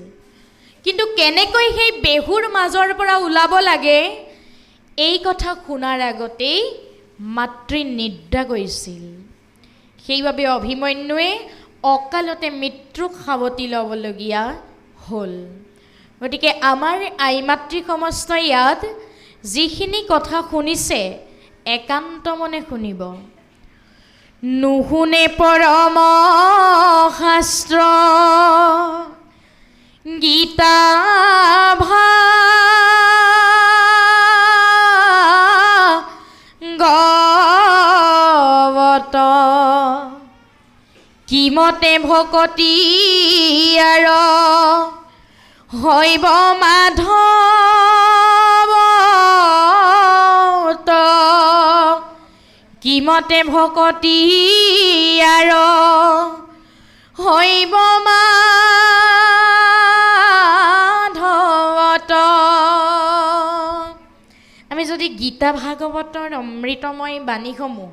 কিন্তু কেনেকৈ সেই বেহুৰ মাজৰ পৰা ওলাব লাগে এই কথা শুনাৰ আগতেই মাতৃ নিদ্ৰা গৈছিল। সেইবাবে অভিমন্যুৱে অকালতে মৃত্যুক সাৱটি ল'বলগীয়া হ'ল। গতিকে আমাৰ আই মাতৃ সমস্ত ইয়াত যিখিনি কথা শুনিছে একান্ত মনে শুনিব। নুশুনে পৰম শাস্ত্ৰ গীতা ভাগৱত কিমতে ভকতি আৰ হৈব মাধৱ কিমতে ভকতি আৰ হৈব মাধৱত। আমি যদি গীতা ভাগৱতৰ অমৃতময় বাণীসমূহ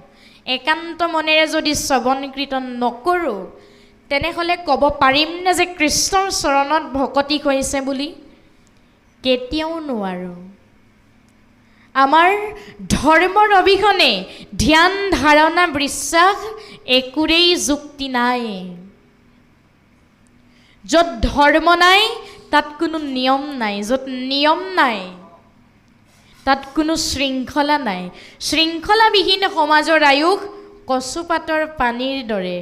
একান্ত মনেৰে যদি শ্ৰৱণ কীৰ্তন নকৰোঁ তেনেহ'লে ক'ব পাৰিমনে যে কৃষ্ণৰ চৰণত ভকতি হৈছে বুলি? কেতিয়াও নোৱাৰোঁ। আমাৰ ধৰ্মৰ অবিহনে ধ্যান ধাৰণা বিশ্বাস একোৰেই যুক্তি নাই। য'ত ধৰ্ম নাই তাত কোনো নিয়ম নাই, য'ত নিয়ম নাই তাত কোনো শৃংখলা নাই। শৃংখলাবিহীন সমাজৰ আয়ুস কচুপাতৰ পানীৰ দৰে।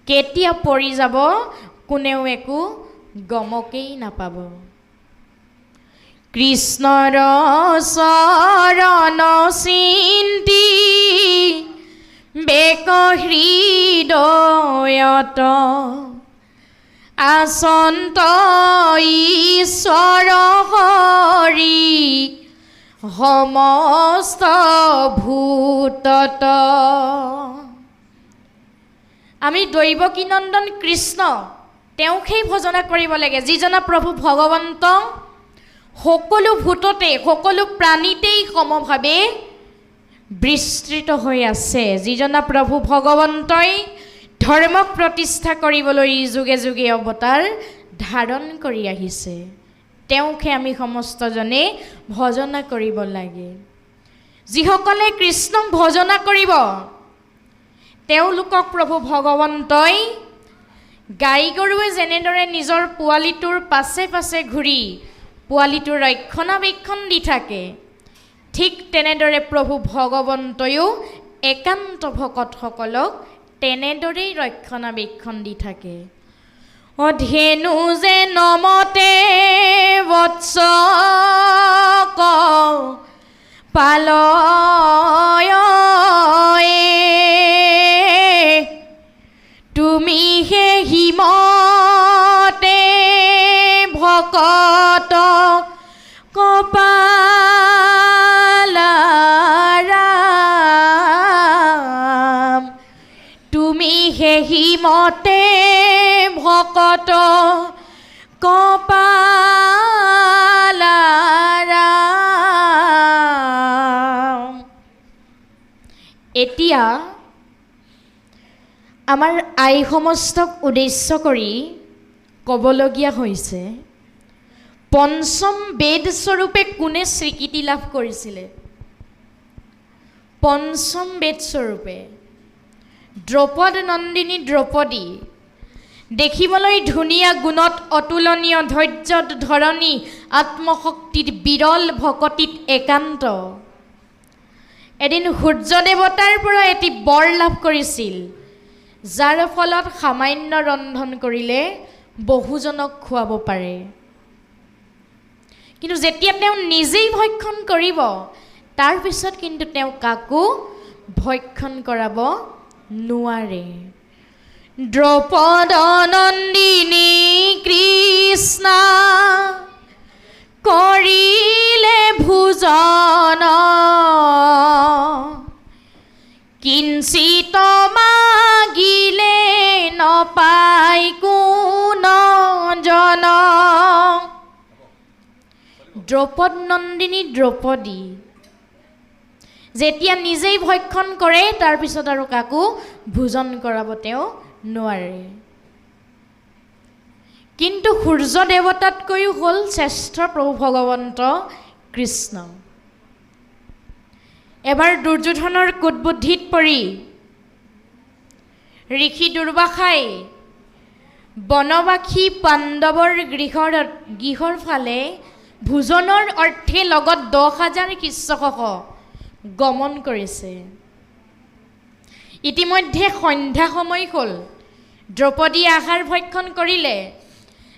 কেতিয়া পৰি যাব কোনেও একো গমকেই নাপাব। কৃষ্ণৰ চৰণ চিন্তি বেক হৃদয়ত আচন্ত ঈশ্বৰ হৰি সমস্ত ভূতত। আমি দৈৱকীনন্দন কৃষ্ণ তেওঁক সেই ভজনা কৰিব লাগে, যিজনা প্ৰভু ভগৱন্ত সকলো ভূততে সকলো প্ৰাণীতেই সমভাৱে বিস্তৃত হৈ আছে, যিজনা প্ৰভু ভগৱন্তই ধৰ্মক প্ৰতিষ্ঠা কৰিবলৈ যুগে যুগে অৱতাৰ ধাৰণ কৰি আহিছে। তেওঁকহে আমি সমস্তজনে ভজনা কৰিব লাগে। যিসকলে কৃষ্ণক ভজনা কৰিব তেওঁলোকক প্ৰভু ভগৱন্তই গাই গৰুৱে যেনেদৰে নিজৰ পোৱালিটোৰ পাছে পাছে ঘূৰি পোৱালিটোৰ ৰক্ষণাবেক্ষণ দি থাকে, ঠিক তেনেদৰে প্ৰভু ভগৱন্তয়ো একান্ত ভকতসকলক তেনেদৰেই ৰক্ষণাবেক্ষণ দি থাকে। অধেনু যে নমতে বৎস পালয়, তুমি হে হিমতে ভকত কপালাৰাম, তুমি হে হিমতে ভকত কপালাৰাম। এতিয়া আমাৰ আই সমস্তক উদ্দেশ্য কৰি ক'বলগীয়া হৈছে, পঞ্চম বেদ স্বৰূপে কোনে স্বীকৃতি লাভ কৰিছিলে? পঞ্চম বেদ স্বৰূপে দ্ৰৌপদ নন্দিনী দ্ৰৌপদী, দেখিবলৈ ধুনীয়া, গুণত অতুলনীয়, ধৈৰ্যত ধৰণী, আত্মশক্তিত বিৰল, ভকতিত একান্ত। এদিন সূৰ্য দেৱতাৰ পৰা এটি বৰ লাভ কৰিছিল, যাৰ ফলত সামান্য ৰন্ধন কৰিলে বহুজনক খুৱাব পাৰে। কিন্তু যেতিয়া তেওঁ নিজেই ভক্ষণ কৰিব, তাৰপিছত কিন্তু তেওঁ কাকো ভক্ষণ কৰাব নোৱাৰে। দ্ৰৌপদ নন্দিনী কৃষ্ণ কৰিলে ভোজন, কিঞ্চিত মাগিলে নপাই কোন জন। দ্ৰৌপদ নন্দিনী দ্ৰৌপদী যেতিয়া নিজেই ভক্ষণ কৰে, তাৰপিছত আৰু কাকো ভোজন কৰাব তেওঁ নোৱাৰে। কিন্তু সূৰ্য দেৱতাতকৈও হ'ল শ্ৰেষ্ঠ প্ৰভু ভগৱন্ত কৃষ্ণ। এবাৰ দুৰ্যোধনৰ কুটবুদ্ধিত পৰি ঋষি দুৰ্বাসাই বনবাসী পাণ্ডৱৰ গৃহৰ ফালে ভোজনৰ অৰ্থে লগত 10,000 শিষ্যসহ গমন কৰিছে। ইতিমধ্যে সন্ধ্যা সময় হ'ল, দ্ৰৌপদীয়ে আহাৰ ভক্ষণ কৰিলে।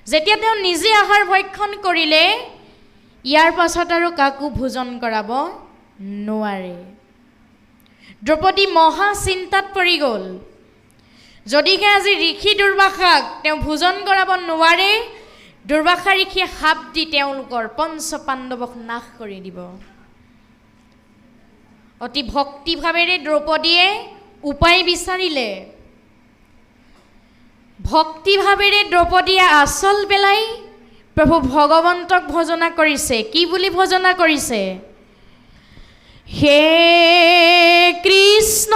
যেতিয়া তেওঁ নিজে আহাৰ ভক্ষণ কৰিলে, ইয়াৰ পাছত আৰু কাকো ভোজন কৰাব নোৱাৰে। দ্ৰৌপদী মহা চিন্তাত পৰি গ'ল, যদিহে আজি ঋষি দুৰ্বাসাক তেওঁ ভোজন কৰাব নোৱাৰে, দুৰ্বাসা ঋষিয়ে শাপ দি তেওঁলোকৰ পঞ্চ পাণ্ডৱক নাশ কৰি দিব। অতি ভক্তিভাৱেৰে দ্ৰৌপদীয়ে উপায় বিচাৰিলে। ভক্তিভাৱেৰে দ্ৰৌপদীয়ে আচল পেলাই প্ৰভু ভগৱন্তক ভজনা কৰিছে। কি বুলি ভজনা কৰিছে? হে কৃষ্ণ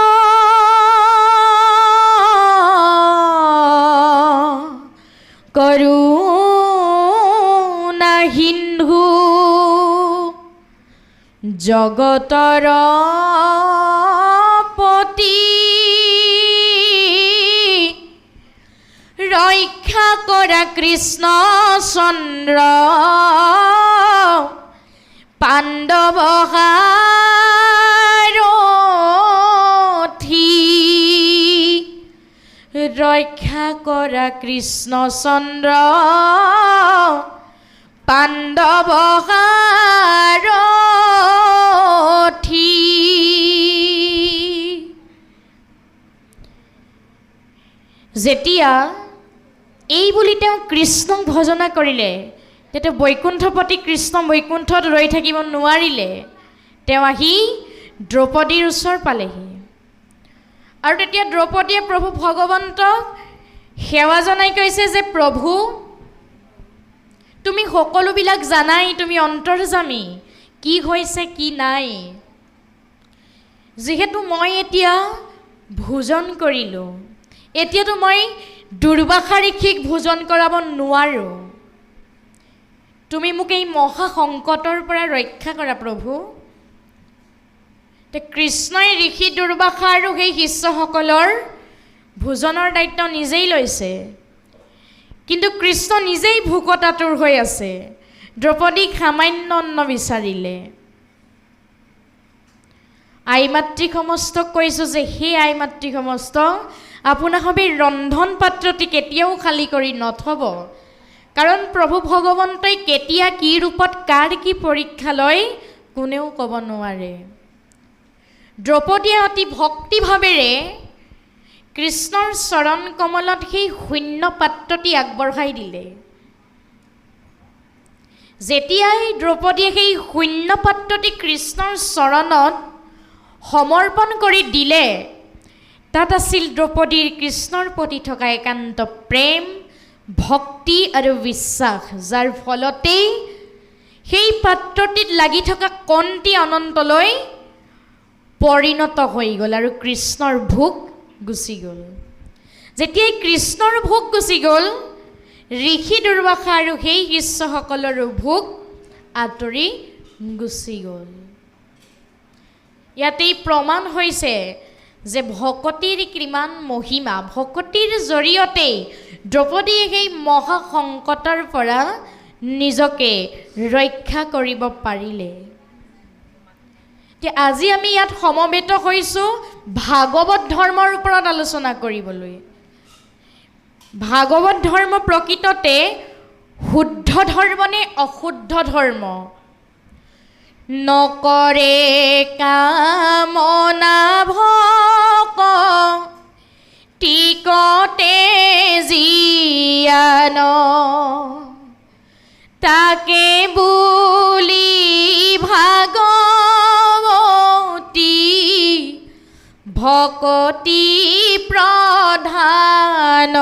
কৰুণা সিন্ধু, জগতৰ পতি, ৰক্ষা কৰা কৃষ্ণ চন্দ্ৰ, পাণ্ডৱ সাৰথি। ৰক্ষা কৰা কৃষ্ণ চন্দ্ৰ, পাণ্ডৱ সাৰথি। যেতিয়া এই বুলি তেওঁ কৃষ্ণক ভজনা কৰিলে, তেতিয়া বৈকুণ্ঠপতি কৃষ্ণ বৈকুণ্ঠত ৰৈ থাকিব নোৱাৰিলে। তেওঁ আহি দ্ৰৌপদীৰ ওচৰ পালেহি আৰু তেতিয়া দ্ৰৌপদীয়ে প্ৰভু ভগৱন্তক সেৱা জনাই কৈছে যে প্ৰভু তুমি সকলোবিলাক জানাই, তুমি অন্তৰ্যামী, কি হৈছে কি নাই। যিহেতু মই এতিয়া ভোজন কৰিলোঁ, এতিয়াতো মই দুৰ্বাসা ঋষিক ভোজন কৰাব নোৱাৰোঁ। তুমি মোক এই মহা সংকটৰ পৰা ৰক্ষা কৰা প্ৰভু। কৃষ্ণই ঋষি দুৰ্বাসা আৰু সেই শিষ্যসকলৰ ভোজনৰ দায়িত্ব নিজেই লৈছে, কিন্তু কৃষ্ণ নিজেই ভোকতাতুৰ হৈ আছে। দ্ৰৌপদীক সামান্য অন্ন বিচাৰিলে। আই মাতৃ সমস্তক কৈছোঁ যে সেই আই মাতৃ সমস্ত আপোনাসৱে ৰন্ধন পাত্ৰটি কেতিয়াও খালী কৰি নথব, কাৰণ প্ৰভু ভগৱন্তই কেতিয়া কি ৰূপত কাৰ কি পৰীক্ষা লয় কোনেও ক'ব নোৱাৰে। দ্ৰৌপদীয়ে অতি ভক্তিভাৱেৰে কৃষ্ণৰ চৰণ কমলত সেই শূন্য পাত্ৰটি আগবঢ়াই দিলে। যেতিয়াই দ্ৰৌপদীয়ে সেই শূন্য পাত্ৰটি কৃষ্ণৰ চৰণত সমৰ্পণ কৰি দিলে, তাত আছিল দ্ৰৌপদীৰ কৃষ্ণৰ প্ৰতি থকা একান্ত প্ৰেম, ভক্তি আৰু বিশ্বাস, যাৰ ফলতেই সেই পাত্ৰটিত লাগি থকা কণটি অনন্তলৈ পৰিণত হৈ গ'ল আৰু কৃষ্ণৰ ভোক গুচি গ'ল। যেতিয়াই কৃষ্ণৰ ভোক গুচি গ'ল, ঋষি দুৰ্বাসা আৰু সেই শিষ্যসকলৰো ভোক আঁতৰি গুচি গ'ল। ইয়াতেই প্ৰমাণ হৈছে যে ভকতিৰ কিমান মহিমা। ভকতিৰ জৰিয়তেই দ্ৰৌপদীয়ে সেই মহা সংকটৰ পৰা নিজকে ৰক্ষা কৰিব পাৰিলে। আজি আমি ইয়াত সমবেত হৈছোঁ ভাগৱত ধৰ্মৰ ওপৰত আলোচনা কৰিবলৈ। ভাগৱত ধৰ্ম প্ৰকৃততে শুদ্ধ ধৰ্ম নে অশুদ্ধ ধৰ্ম? নকৰে কামনা ভকতিকতে জীয়ান, তাকে বুলি ভাগৱতী ভকতি প্ৰধান,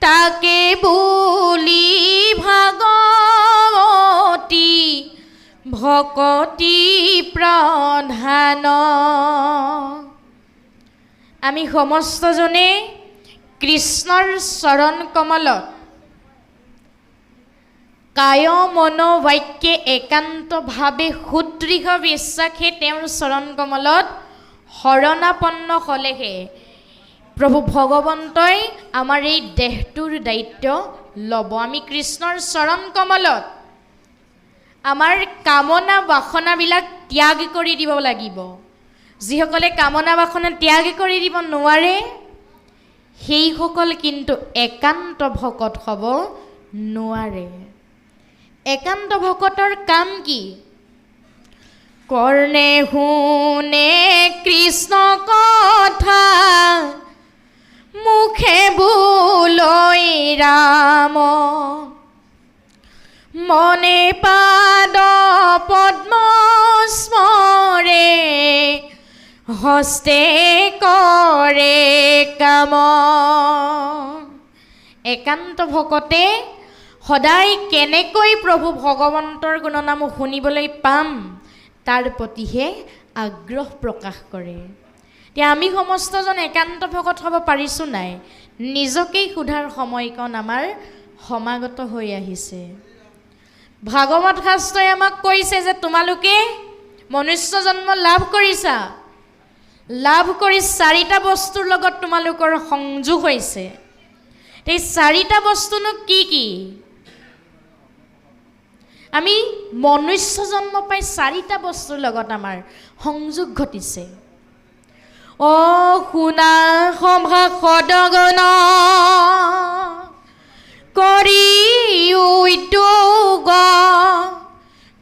তাকে বুলি ভাগৱতী ভকতি প্ৰধান। আমি সমস্তজনে কৃষ্ণৰ চৰণ কমলত কায় মন বাক্যে একান্তভাৱে সুদৃঢ় বিশ্বাসে তেওঁৰ চৰণ কমলত শৰণাপন্ন হ'লেহে প্ৰভু ভগৱন্তই আমাৰ এই দেহটোৰ দায়িত্ব ল'ব। আমি কৃষ্ণৰ চৰণ কমলত আমাৰ কামনা বাসনাবিলাক ত্যাগ কৰি দিব লাগিব। যিসকলে কামনা বাসনা ত্যাগ কৰি দিব নোৱাৰে, সেইসকল কিন্তু একান্ত ভকত হ'ব নোৱাৰে। একান্ত ভকতৰ কাম কি? কৰ্ণে শুনে কৃষ্ণ কথা, মুখে বোলৈ ৰাম, মনে পাদ পদ্ম স্মৰে, হস্তে কৰে কাম। একান্ত ভকতে সদায় কেনেকৈ প্ৰভু ভগৱন্তৰ গুণনাম শুনিবলৈ পাম তাৰ প্ৰতিহে আগ্ৰহ প্ৰকাশ কৰে। এতিয়া আমি সমস্তজন একান্ত ভকত হ'ব পাৰিছোঁ নাই? নিজকেই সোধাৰ সময়কণ আমাৰ সমাগত হৈ আহিছে। ভাগৱত শাস্ত্ৰই আমাক কৈছে যে তোমালোকে মনুষ্য জন্ম লাভ কৰিছা, লাভ কৰি চাৰিটা বস্তুৰ লগত তোমালোকৰ সংযোগ হৈছে। এই চাৰিটা বস্তুনো কি কি? আমি মনুষ্য জন্ম পাই চাৰিটা বস্তুৰ লগত আমাৰ সংযোগ ঘটিছে। শুনা সভা সদগণ কৰি উদ্যোগ,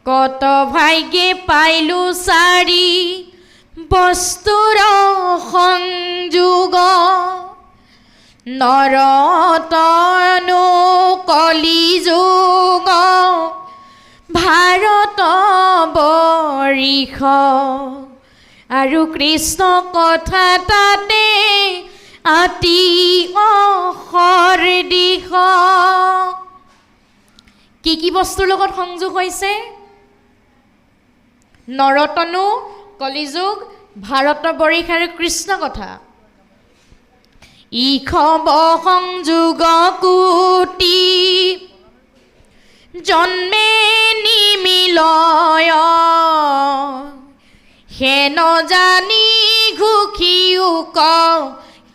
কত ভাগ্যে পাইলো চাৰি বস্তুৰ সংযোগ, নৰতনু কলি যুগ ভাৰত বৰিষ আৰু কৃষ্ণ কথা তাতে আতি অসৰ দিশ। কি বস্তুৰ লগত সংযোগ হৈছে? নৰতনু, কলিযুগ, ভাৰত বৰিষ আৰু কৃষ্ণ কথা। ইখব সংযোগ কোটি জন্মে নিমিলয়, হেন জানি ঘুষিও ক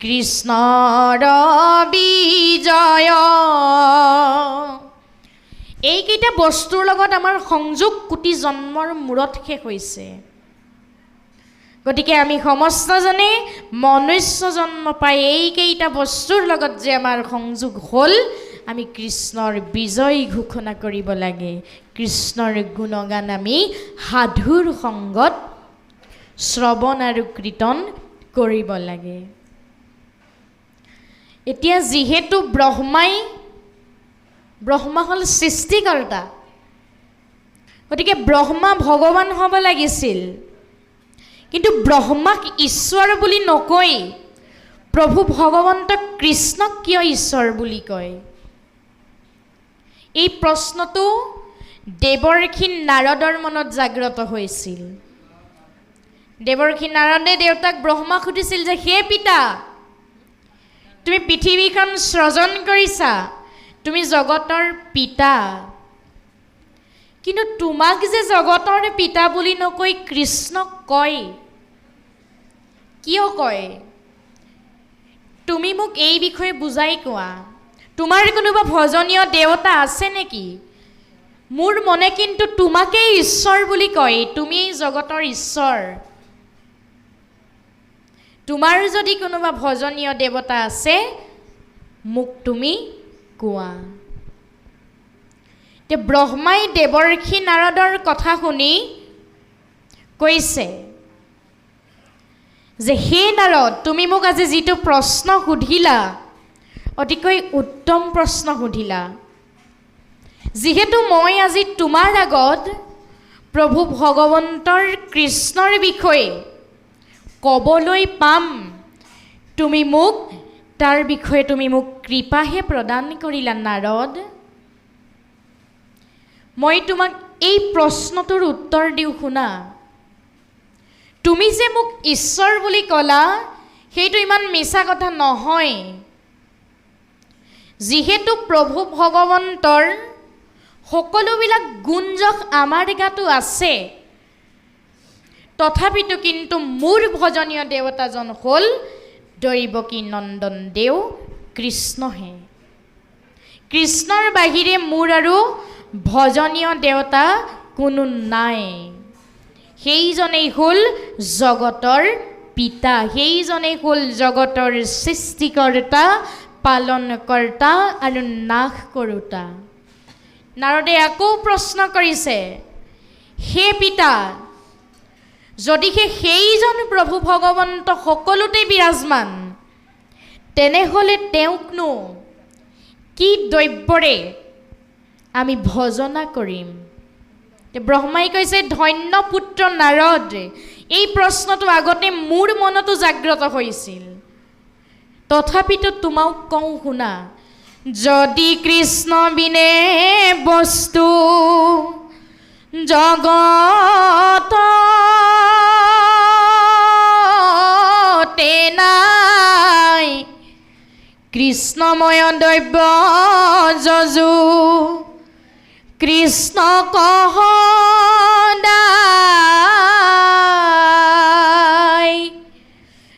কৃষ্ণৰ বিজয়। এইকেইটা বস্তুৰ লগত আমাৰ সংযোগ কোটি জন্মৰ মূৰত শেষ হৈছে। গতিকে আমি সমস্তজনে মনুষ্য জন্ম পাই এইকেইটা বস্তুৰ লগত যে আমাৰ সংযোগ হ'ল, আমি কৃষ্ণৰ বিজয় ঘোষণা কৰিব লাগে। কৃষ্ণৰ গুণগান আমি সাধুৰ সংগত শ্ৰৱণ আৰু কীৰ্তন কৰিব লাগে। এতিয়া যিহেতু ব্ৰহ্মা হ'ল সৃষ্টিকৰ্তা, গতিকে ব্ৰহ্মা ভগৱান হ'ব লাগিছিল। কিন্তু ব্ৰহ্মাক ঈশ্বৰ বুলি নকৈ প্ৰভু ভগৱন্তক কৃষ্ণক কিয় ঈশ্বৰ বুলি কয়? এই প্ৰশ্নটো দেৱৰ্ষি নাৰদৰ মনত জাগ্ৰত হৈছিল। দেৱৰ্ষি নাৰদে দেউতাক ব্ৰহ্মাক সুধিছিল যে, হে পিতা, তুমি পৃথিৱীখন সৃজন কৰিছা, তুমি জগতৰ পিতা, কিন্তু তোমাক যে জগতৰ পিতা বুলি নকৈ কৃষ্ণক কয়, কিয় কয়? তুমি মোক এই বিষয়ে বুজাই কোৱা। তোমাৰ কোনোবা ভজনীয় দেৱতা আছে নেকি? মোৰ মনে কিন্তু তোমাকেই ঈশ্বৰ বুলি কয়, তুমি জগতৰ ঈশ্বৰ। তোমাৰ যদি কোনোবা ভজনীয় দেৱতা আছে, মোক তুমি কোৱা। তে ব্ৰহ্মাই দেৱৰ্ষি নাৰদৰ কথা শুনি কৈছে যে, হে নাৰদ, তুমি মোক আজি যিটো প্ৰশ্ন সুধিলা, অতিকৈ উত্তম প্ৰশ্ন সুধিলা। যিহেতু মই আজি তোমাৰ আগত প্ৰভু ভগৱন্তৰ কৃষ্ণৰ বিষয়ে ক'বলৈ পাম, তুমি মোক তাৰ বিষয়ে তুমি মোক কৃপাহে প্ৰদান কৰিলা নাৰদ। মই তোমাক এই প্ৰশ্নটোৰ উত্তৰ দিওঁ শুনা। তুমি যে মোক ঈশ্বৰ বুলি ক'লা, সেইটো ইমান মিছা কথা নহয়। যিহেতু প্ৰভু ভগৱন্তৰ সকলোবিলাক গুণযশ আমাৰ গাতো আছে, তথাপিতো কিন্তু মোৰ ভজনীয় দেৱতাজন হ'ল দৈৱকী নন্দন দেৱ কৃষ্ণহে। কৃষ্ণৰ বাহিৰে মোৰ আৰু ভজনীয় দেৱতা কোনো নাই। সেইজনেই হ'ল জগতৰ পিতা, সেইজনেই হ'ল জগতৰ সৃষ্টিকৰ্তা, পালনকৰ্তা আৰু নাশ কৰোতা। নাৰদে আকৌ প্ৰশ্ন কৰিছে, হে পিতা, যদিহে সেইজন প্ৰভু ভগৱন্ত সকলোতে বিৰাজমান, তেনেহ'লে তেওঁকনো কি দ্ৰব্যৰে আমি ভজনা কৰিম? ব্ৰহ্মাই কৈছে, ধন্য পুত্ৰ নাৰদ, এই প্ৰশ্নটো আগতে মোৰ মনতো জাগ্ৰত হৈছিল, তথাপিতো তোমাক কওঁ শুনা। যদি কৃষ্ণ বিনে বস্তু জগততে নাই, কৃষ্ণময় দ্ৰব্য যজু কৃষ্ণ কহদাই।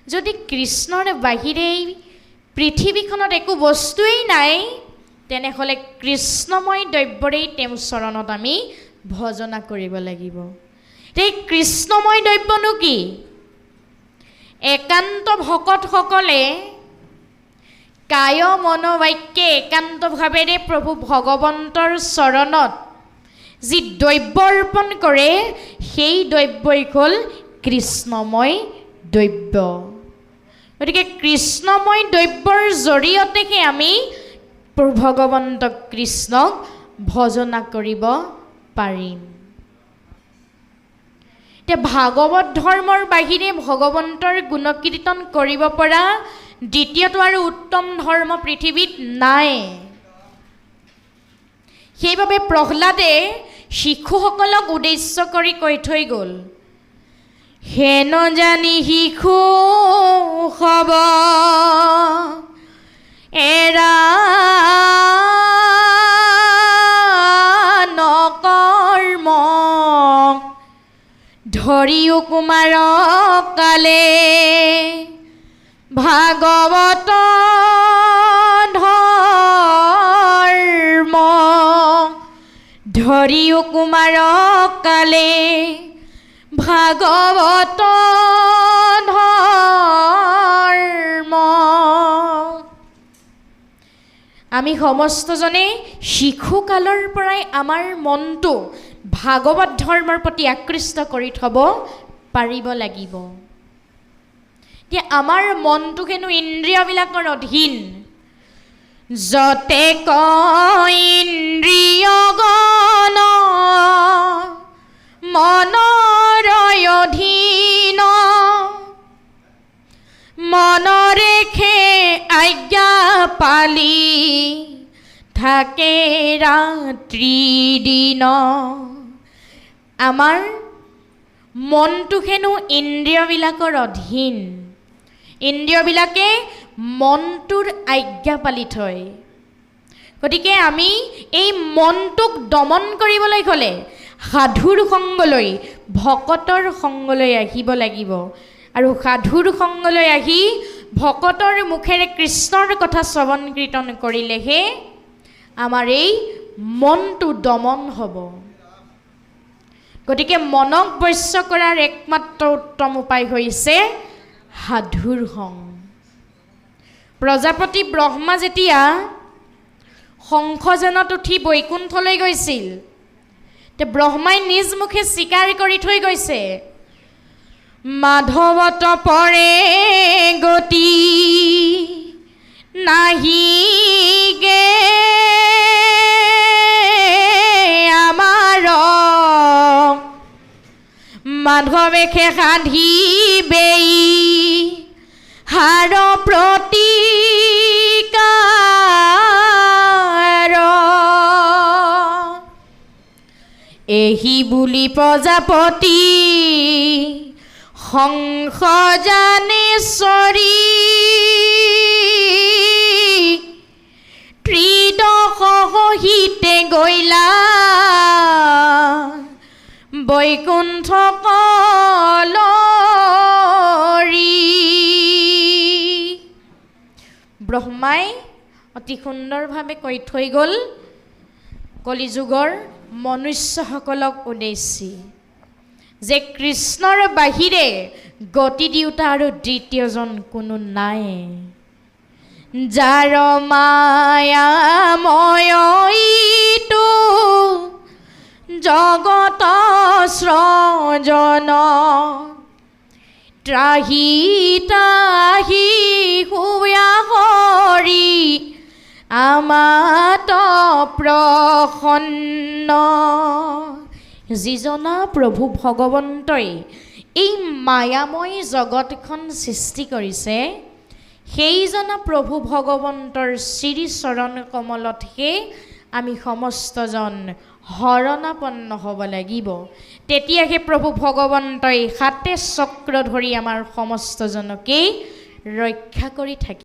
যদি কৃষ্ণৰ বাহিৰেই পৃথিৱীখনত একো বস্তুৱেই নাই, তেনেহ'লে কৃষ্ণময় দ্ৰব্যৰেই তেওঁৰ চৰণত আমি ভজনা কৰিব লাগিব। এই কৃষ্ণময় দ্ৰব্যনো কি? একান্ত ভকতসকলে কায় মনোবাক্যে একান্তভাৱেৰে প্ৰভু ভগৱন্তৰ চৰণত যি দ্ৰব্য অৰ্পণ কৰে, সেই দ্ৰব্যই হ'ল কৃষ্ণময় দ্ৰব্য। গতিকে কৃষ্ণময় দ্ৰব্যৰ জৰিয়তেহে আমি প্ৰভু ভগৱন্ত কৃষ্ণক ভজনা কৰিব পাৰিম। এতিয়া ভাগৱত ধৰ্মৰ বাহিৰে ভগৱন্তৰ গুণকীৰ্তন কৰিব পৰা দ্বিতীয়টো আৰু উত্তম ধৰ্ম পৃথিৱীত নাই। সেইবাবে প্ৰহ্লাদে শিশুসকলক উদ্দেশ্য কৰি কৈ থৈ গ'ল, হেন জানি শিশু হব এৰা নকৰ্ম ধৰিও কুমাৰ কালে ভাগৱত ধৰ্ম ধৰিও কুমাৰ কালে ভাগৱত ধৰ্ম। আমি সমস্তজনে শিশুকালৰ পৰাই আমাৰ মনটো ভাগৱত ধৰ্মৰ প্ৰতি আকৃষ্ট কৰি থ'ব পাৰিব লাগিব। এতিয়া আমাৰ মনটো হেনো ইন্দ্ৰিয়বিলাকৰ অধীন, যতে কয় ইন্দ্ৰিয়গণ মনৰ অধীন মনৰেখে আজ্ঞা পালি থাকে ৰাত্ৰি দিন। আমাৰ মনটো হেনো ইন্দ্ৰিয়বিলাকৰ অধীন, ইন্দ্ৰিয়বিলাকে মনটোৰ আজ্ঞা পালি থয়। গতিকে আমি এই মনটোক দমন কৰিবলৈ গ'লে সাধুৰ সংগলৈ ভকতৰ সংগলৈ আহিব লাগিব, আৰু সাধুৰ সংগলৈ আহি ভকতৰ মুখেৰে কৃষ্ণৰ কথা শ্ৰৱণ কীৰ্তন কৰিলেহে আমাৰ এই মনটো দমন হ'ব। গতিকে মনক বশ্য কৰাৰ একমাত্ৰ উত্তম উপায় হৈছে সাধুৰ সং। প্ৰজাপতি ব্ৰহ্মা যেতিয়া শংখযানত উঠি বৈকুণ্ঠলৈ গৈছিল, ব্ৰহ্মাই নিজ মুখে স্বীকাৰ কৰি থৈ গৈছে, মাধৱত পৰে গতি নাহিগে আমাৰ মাধৱেশে সাধিবেই হাৰ প্ৰতিকাৰ। এহি বুলি প্ৰজাপতি শংখযানেশ্বৰী ত্ৰিদশহিতে গৈলা বৈকুণ্ঠ কলৰি। ব্ৰহ্মাই অতি সুন্দৰভাৱে কৈ থৈ গ'ল কলিযুগৰ মনুষ্যসকলক উদ্দেশ্যি যে কৃষ্ণৰ বাহিৰে গতি দিওঁতা আৰু দ্বিতীয়জন কোনো নাই, যাৰ মায়াময়টো জগত সৃজন ত্ৰাহি ত্ৰাহি হুয়া হৰি আমাত প্ৰসন্ন। যিজনা প্ৰভু ভগৱন্তই এই মায়াময় জগতখন সৃষ্টি কৰিছে, সেইজনা প্ৰভু ভগৱন্তৰ শ্ৰী চৰণ কমলতহে আমি সমস্তজন শৰণাপন্ন হ'ব লাগিব। তেতিয়াহে প্ৰভু ভগৱন্তই হাতে চক্ৰ ধৰি আমাৰ সমস্তজনকেই ৰক্ষা কৰি থাকিব।